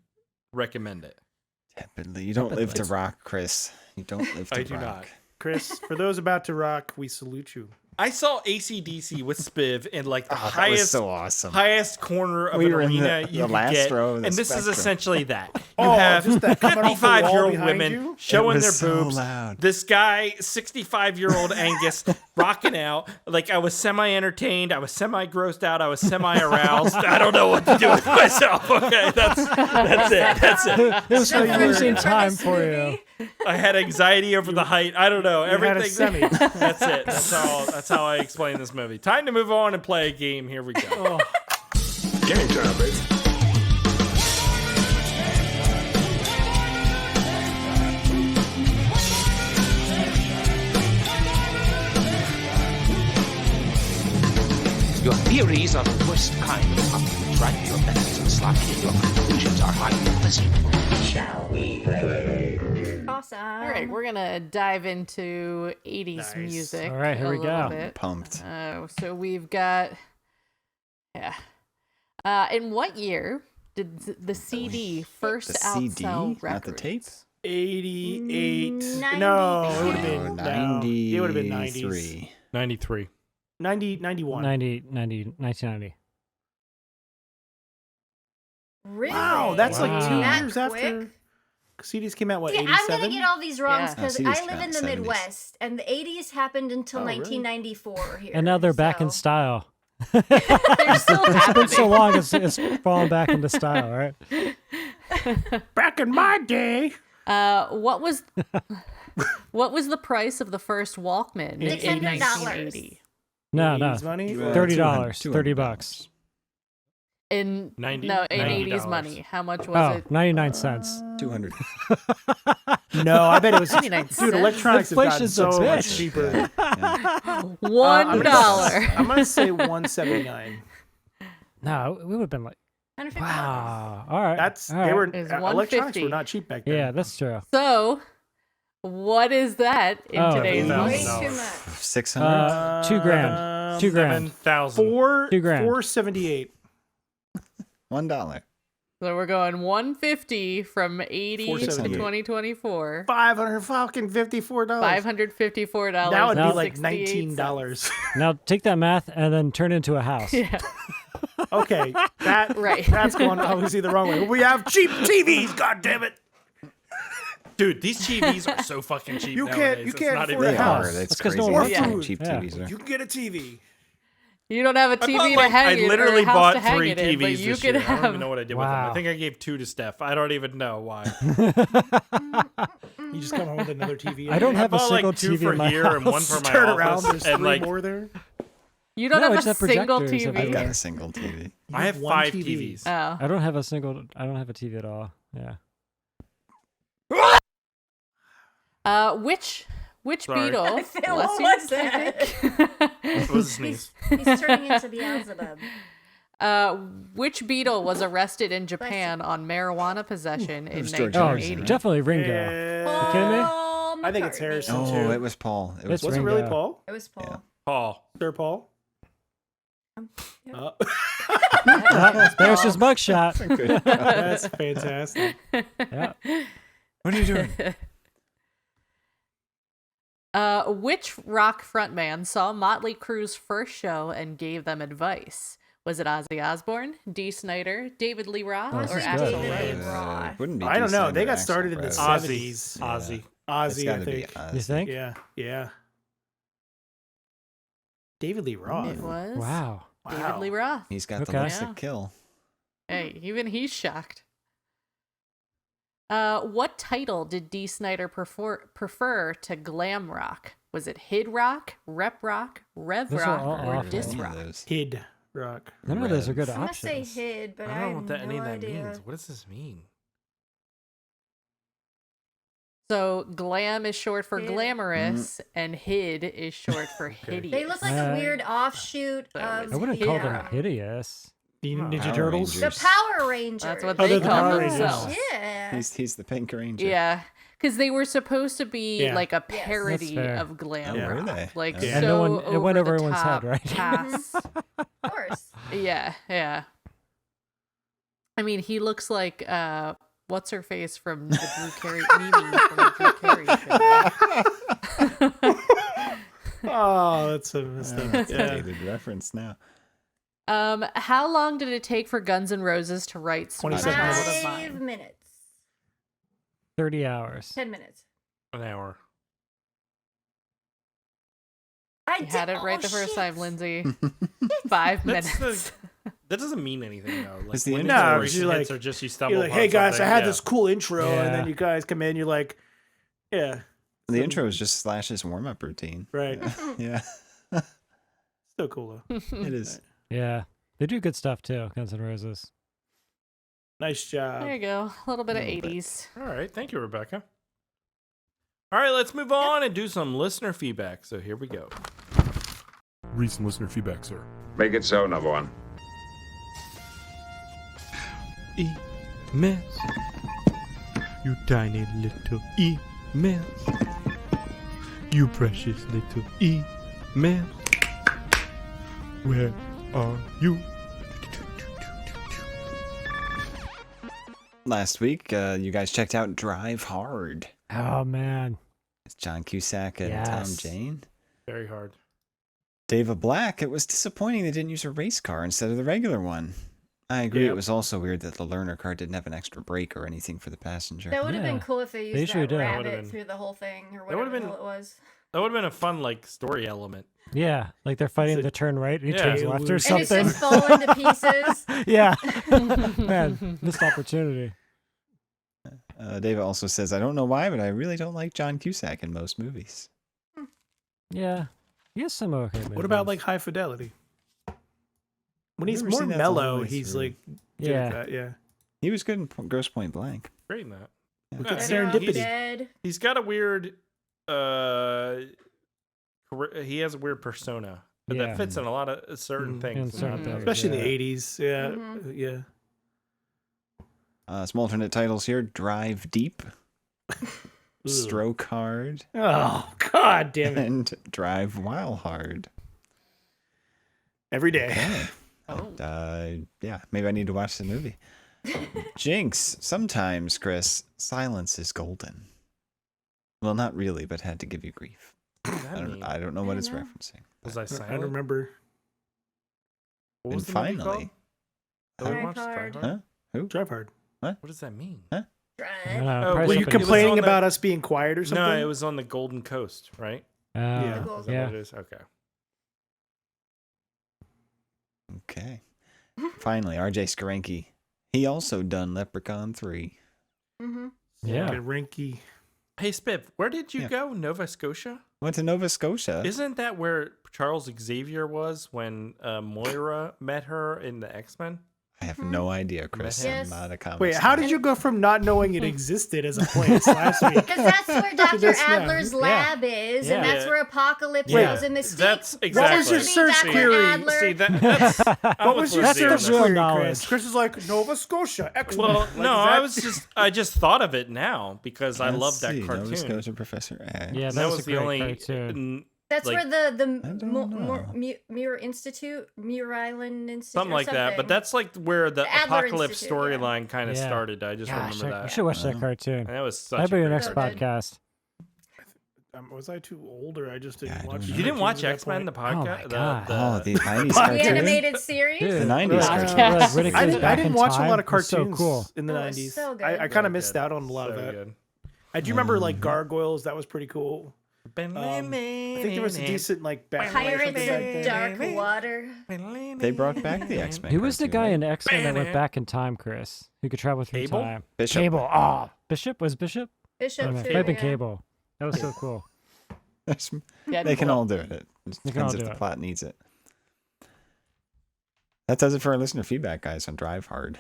recommend it. Tepidly. You don't live to rock, Chris. You don't live to rock. I do not. Chris, for those about to rock, we salute you. I saw AC/DC with Spiv in like the That was highest, so awesome. highest corner of We an were in arena the you could last get, row of the and this is spectrum. essentially that. You Oh, have just that coming off the wall 55-year-old behind women you? showing It their was so boobs. loud. This guy, 65-year-old Angus, rocking out. Like I was semi-entertained, I was semi-grossed out, I was semi-aroused. I don't know what to do with myself. Okay, that's it. That's it. It was So confusing for time this for you. movie- I had anxiety over the height. I don't know. You had a Everything. semi. That's it. That's how I explain this movie. Time to move on and play a game. Here we go. Oh, Game time, baby. Your theories are the worst kind. Try your methods are sloppy and your conclusions are hypothetical. Shall we play? Awesome. All right, we're gonna dive into 80s Nice. music. All right, here a we little go. bit. Pumped. So we've got, in what year did the CD first The outsell CD, records? not the tape? 88. 92. No, it would have been 93. It would have been 90s. 93. 91. 1990. Really? Wow, that's like 2 That years quick? after CDs came out. What, See, 87? I'm gonna get all these wrong Yeah. because CDs I came live out in the 70s. Midwest, and the 80s happened until Oh, really? 1994 here. And now they're back in so- style. They're still It's been so happening. long, it's fallen back into style, right? Back in my day. What was the price of the first Walkman in $600. 1980? No, no. 80s money? You, $30. $200. $30. In 90? no, in $90. 80s money, how much was Oh, it? 99 cents. 200. No, I bet it was. 99 Dude, cents. electronics have gotten Inflation's a so much bitch. cheaper. $1. I'm gonna say 179. No, we would have been like, $150. wow. All right. That's all right. they were It's electronics 150. were not cheap back then. Yeah, that's true. So, what is that in Oh, today's $1,000. Way money? too much. 600. 2 grand. 2 grand. 7,000. 4 $2,000. 478. $1. So we're going 150 from 80 to 478. 2024. $554. $554. That would be Now- like 68 $19. Now take that math and then turn it into a house. Yeah. Okay, that Right. That's going obviously the wrong way. We have cheap TVs. God damn it! Dude, these TVs are so fucking cheap You can't- nowadays. you It's can't not afford even a They house. are. It's That's 'cause crazy. no one wants how food. cheap Yeah. TVs are. You can get a TV. You don't have a I TV bought, to like, hang I it or literally a house bought to hang 3 it in, but TVs you this could year. I don't have. even know what I did with them. I Wow. think I gave 2 to Steph. I don't even know why. You just come home with another TV. I don't I have a bought single like 2 TV for in my here house. and 1 for my Turn office. around. There's and 3 like more there. You don't No, have it's a not single projectors. I've TV. got a single TV. I have one 5 TV. TVs. Oh. I don't have a TV at all. Yeah. Which Sorry. Beatle? Phil, bless what you, was that? It was a sneeze. He's turning into Beelzebub. Which Beatle was arrested in Japan on marijuana possession in was George Oh, Harrison, 1980? right? definitely Ringo. Uh, You kidding me? Paul I think it's McCartney. Harrison. Oh, too. it was Paul. It was It's Was it Ringo. really Paul? It was Paul. Paul. Sir Paul? There's his mugshot. good. That's fantastic. Yeah. What are you doing? Which rock frontman saw Motley Crue's first show and gave them advice? Was it Ozzy Osbourne, Dee Snider, David Lee Roth, Oh, or this is Axl good. Rose? Roth. Wouldn't be I don't know. decent They with got Axl started in the Rose. Ozzy. 70s. Ozzy. It's Ozzy, I gotta be think. Ozzy. You think? Yeah. David Lee Roth. It was Wow. David Lee Roth. He's got the Okay. looks Yeah. to kill. Hey, even he's shocked. What title did Dee Snider prefer to glam rock? Was it Hid Rock, Rep Rock, Rev Those are Rock, all or awful. Dis Any of Rock? those. Hid Rock. None of those are good I'm gonna say options. hid, but I I, don't know have what that, any no of that idea. means. What does this mean? So glam is short for Hid. glamorous, and hid is short for hideous. They look like a weird offshoot of. I wouldn't call them yeah. hideous. Ninja Power Turtles. The Rangers. Power Rangers. That's what Oh, they they're the call Power Rangers. themselves. Yeah. He's the Pink Ranger. Yeah, Because they were supposed to be Yeah. like a Yes. parody fair. of glam Yeah, were rock. they? Like Yeah. so And no one- it went over the everyone's head, top right? past. Of course. Yeah. I mean, he looks like what's her face from the Drew Carey Mimi from the Drew Carey show. Oh, that's a mistake. That's a Yeah. dated reference now. How long did it take for Guns N' Roses to write Sweet 27 Child minutes. of 5 Mine? minutes. 30 hours. 10 minutes. An hour. I You had it right the first shit. time, Lindsay. 5 That's minutes. That doesn't mean anything though. Like It's the when intro. No, inspiration you're hits like- or just you stumble. You're like, upon hey guys, I something, had yeah. this cool intro, and then Yeah. you guys come in, you're like, yeah, The intro is just Slash's warm-up routine. right. Yeah, Still cool though. it is. Yeah. They do good stuff too, Guns N' Roses. Nice job. There you go. A little bit of Little bit. 80s. All right, thank you, Rebecca. All right, let's move on and do some listener feedback. So here we go. Recent listener feedback, sir. Make it so, number one. Emails, you tiny little emails, you precious little emails. Where are you? Last week, you guys checked out Drive Hard. Oh man. It's John Cusack and Tom Yes. Jane. Very hard. David Black, it was disappointing they didn't use a race car instead of the regular one. I agree. Yep. It was also weird that the learner car didn't have an extra brake or anything for the passenger. That would have Yeah. been cool if they used usually that do. That would've rabbit been- through the whole thing or That would've whatever the been- hell it was. That would have been a fun like story element. Yeah. Like they're fighting to turn right and he Yeah. turns left or And And it's something. just falling to pieces. Yeah. Man, missed opportunity. David also says, I don't know why, but I really don't like John Cusack in most movies. Yeah. He has some okay movies. What about like High Fidelity? When he's never more seen that the whole mellow, way he's through. like, good Yeah. at that, yeah. He was good in Gross Point Blank. Great in that. Look Yeah. at Better Off Serendipity. Dead. He's got a weird. He has a weird persona but Yeah. that fits in a lot of certain Mhm. things. In certain things, Especially in yeah. the 80s. Yeah. Mhm. Yeah. Some alternate titles here: Drive Deep, Stroke Hard, Oh, God damn it. and Drive While Hard. Every day. Okay. Yeah, maybe I need to watch the movie. Jinx. Sometimes, Chris, silence is golden. Well, not really, but had to give you grief. What does that mean? I don't know what it's know. referencing. Was I I silent? don't remember. What was And the movie finally, called? Oh, we Drive watched Hard. Drive Hard? Huh? Drive hard. What does that mean? Drive. Oh, Were Were you It was complaining on the- about us being quiet or something? No, it was on the Golden Coast, right? Yeah. The Is that Yeah. what it is? Okay. Okay. Finally, RJ Skarenki. He also done Leprechaun 3. Mm-hmm. Yeah. Good Rinky. Hey, Spiv, where did you Yeah. go? Nova Scotia? Went to Nova Scotia. Isn't that where Charles Xavier was when Moira met her in the X-Men? I have no idea, Chris. Yes. I'm not a comic. Wait, how did you go from not knowing it existed as a place last week? Because that's where Dr. this now. Adler's Yeah. lab is, and Yeah. that's where Apocalypse Yeah. goes and Mystique. That's exactly. was your search Dr. query? Adler. See, that's What was your That's search the real query, knowledge. Chris? Chris is like, Nova Scotia, X-Men. Well, Like, no, is that- I just thought of it now because I Let's love that see, cartoon. Nova Scotia Professor X. Yeah, And that that was was a the great only cartoon. That's like- where the don't know. Muir Institute, Muir Island Institute, something or like that. But something. that's like where the The Adler apocalypse Institute, yeah. storyline kind of Yeah. started. I just Gosh, remember you that. should watch that Oh. cartoon. And that was such That'd a be your great next cartoon. podcast. Was I too old or I just didn't Yeah, I watch don't it? know. You didn't watch At that X-Men the point? my podcast? God. Oh, the 90s the cartoon. animated series. Dude, The 90s really, cartoon. really, Yes. Riddick I goes didn't, back I didn't in watch a time. lot of It was cartoons so cool. in the Oh, it's 90s. so good. I kind of missed out on a lot of So that. good. I do remember like Gargoyles. That was pretty cool. I think I there was a decent like Batman or Pirates something back of then. Dark Water. They brought back the X-Men. Who was the cartoon, guy right? in X-Men that went back in time, Chris? Who could travel through Cable? time? Bishop. Cable. Oh, Bishop? Was Bishop? Bishop Oh, too. man, might have been yeah. Cable. That was so cool. They can all do it. It just They can all depends if do the it. plot needs it. That does it for our listener feedback, guys, on Drive Hard.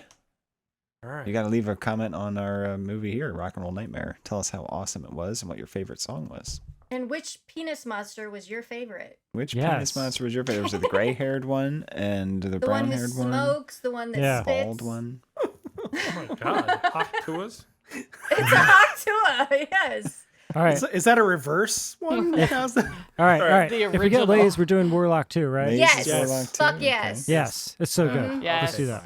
All right. You got to leave a comment on our movie here, Rock and Roll Nightmare. Tell us how awesome it was and what your favorite song was. And which penis monster was your favorite? Which Yes. penis monster was your favorite? Was it the gray-haired one and the The one who brown-haired one? smokes, the one that Yeah. spits. Bald one? Oh my god. Hot Tuas? It's a Hawk yes. All right. Is that a reverse one? How's that? All right. The If we original. get Lays, we're doing Warlock too, right? Lays Yes. is Warlock too? Fuck Okay. yes. Yes. It's so good. Yes. Let's do that.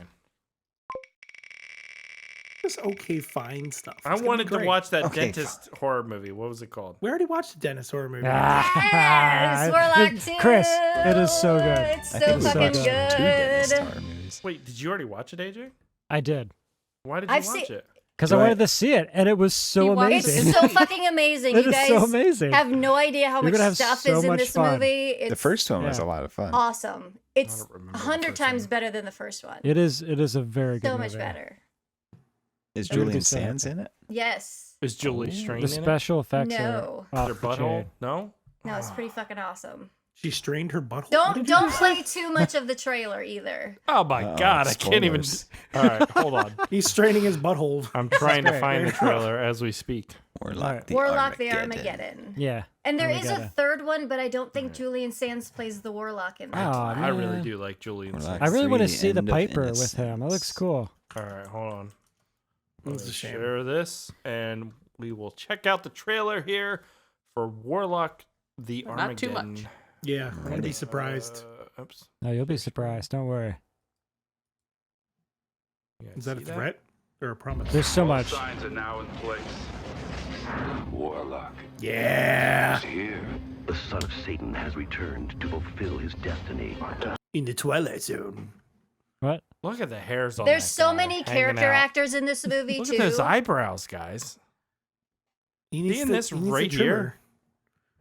Just okay, fine stuff. I It's gonna wanted be to great. watch that Okay, dentist horror movie. What was it called? We already watched the Dennis horror movie. Yes, Warlock 2. Chris, it is so good. It's I so think we fucking watched two Dennis good. horror movies. Wait, did you already watch it, AJ? I did. Why did you I've watch seen- it? Because I Right. wanted to see it, and it was so He watched amazing. It's so fucking amazing. It You is guys so amazing. have no idea how You're much gonna have stuff so is in much this fun. movie. It's The first one was Yeah. a lot of fun. awesome. It's don't remember the 100 first times one. better than the first one. It is a very good So movie. much better. Is I would Julian be so Sands happy. in it? Yes. Is Julie Oh. Strain The in it? special effects No. are Their off the butthole? chain. No? No, it's pretty fucking awesome. She strained her butthole. What did Don't you play too much of the trailer either. Oh my Uh-oh, god, I can't even. spoilers. All right, hold on. He's straining his butthole. I'm trying to great. find the trailer as we speak. Warlock the Warlock the Armageddon. Armageddon. Yeah. And there is a Armageddon. third one, but I don't think Julian Sands plays the Warlock in that. Oh, I really man. do like Julian Warlock. Sands. I really want to 3, see the End of Piper with him. It Innocence. looks cool. All right, hold on. It's a Let's shame. share this, and we will check out the trailer here for Warlock the Not Armageddon. too much. Yeah, I'm gonna be surprised. Oops. No, you'll be surprised. Don't worry. You guys Is that a see threat or a promise? There's so much. Signs are now in place. Warlock Yeah. is here. The son of Satan has returned to fulfill his destiny. In the Twilight Zone. What? Look at the hairs on There's that so guy many hanging character out. actors in this movie Look too. at those eyebrows, guys. He needs Seeing the- this he needs the right trimmer. here.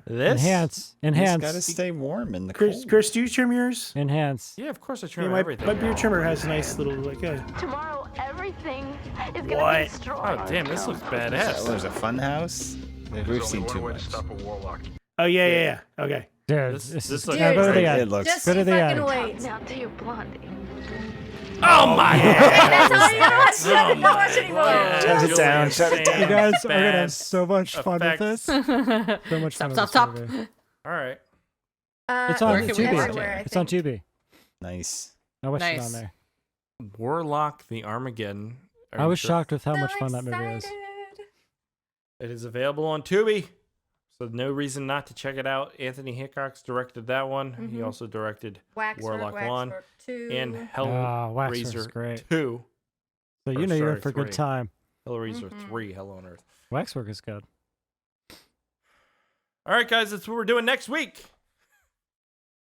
This? Enhance. You just gotta Enhance. stay warm in the Chris, cold. Chris, do you trim yours? Enhance. Yeah, of course I Yeah, trim my everything. beard trimmer has a nice little like. Tomorrow, everything is gonna What? be destroyed. Oh, damn, this looks Oh, badass. there's a fun house. We've seen too much. Oh yeah. Okay. Dude, This this looks is like now go to the It end. looks Just Go to you the fucking end. wait. Now to you, Blondie. Oh my That's all you gotta watch. You don't watch anymore. Shut it down, shut it down. You guys are gonna have Fast so much fun with effects. this. So much fun with Stop. this movie. All right. It's on Where can we Tubi. watch it? everywhere, I It's on think. Tubi. Nice. I watched it Nice. on there. Warlock the Armageddon. Are I you was sure? shocked with how So much fun that movie is. excited. It is available on Tubi. So no reason not to check it out. Anthony Hickok's directed that one. He Mhm. also directed Waxwork, Warlock 1 Waxwork 2. and Waxwork's Hellraiser great. 2. So Or you know you're in sorry, for a good 3. time. Hellraiser Mhm. 3, Hell on Earth. Waxwork is good. All right, guys, that's what we're doing next week.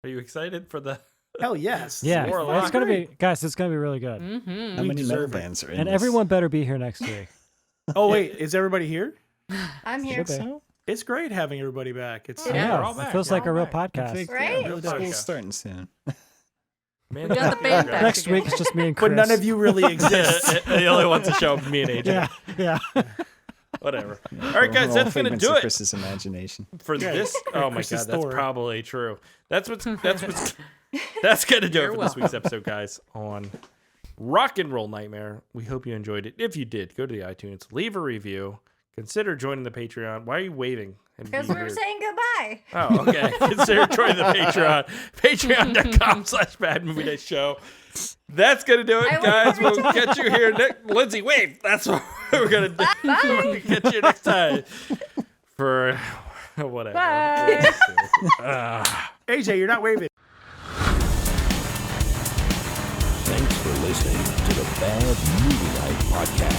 Are you excited for the... Hell yes. Yeah, Warlock. it's gonna be, guys. It's gonna be really good. Mm-hmm. How We many metal deserve it. bands are in And this? everyone better be here next week. Oh wait, is everybody here? I'm here. Should be. So? It's great having everybody back. It's I Yeah. we're know. all back, It feels we're like a all real back. I podcast. think Right? yeah, Real school's podcast. starting soon. Man, We got the band back. Next again. week it's just me and Chris. but none of you really exist. the only ones to show up, me and AJ. Yeah. Whatever. All right, guys, We're all that's gonna figments do of it Chris's imagination. for this. Oh my Chris is god, that's Thor. probably true. That's that's gonna do it You're for this week's episode, guys. On Rock and Roll Nightmare. We hope you enjoyed it. If you did, go to the iTunes, leave a review, consider joining the Patreon. Why are you waving? and Because being we were weird? saying goodbye. Oh, okay. Consider joining the Patreon. Patreon.com/Bad Movie Night Show. That's going to do it, I guys. want We'll catch you here next. Lindsay, wave. That's what we're going to do. We'll catch you next time for whatever. Bye. AJ, you're not waving. Thanks for listening to the Bad Movie Night Podcast.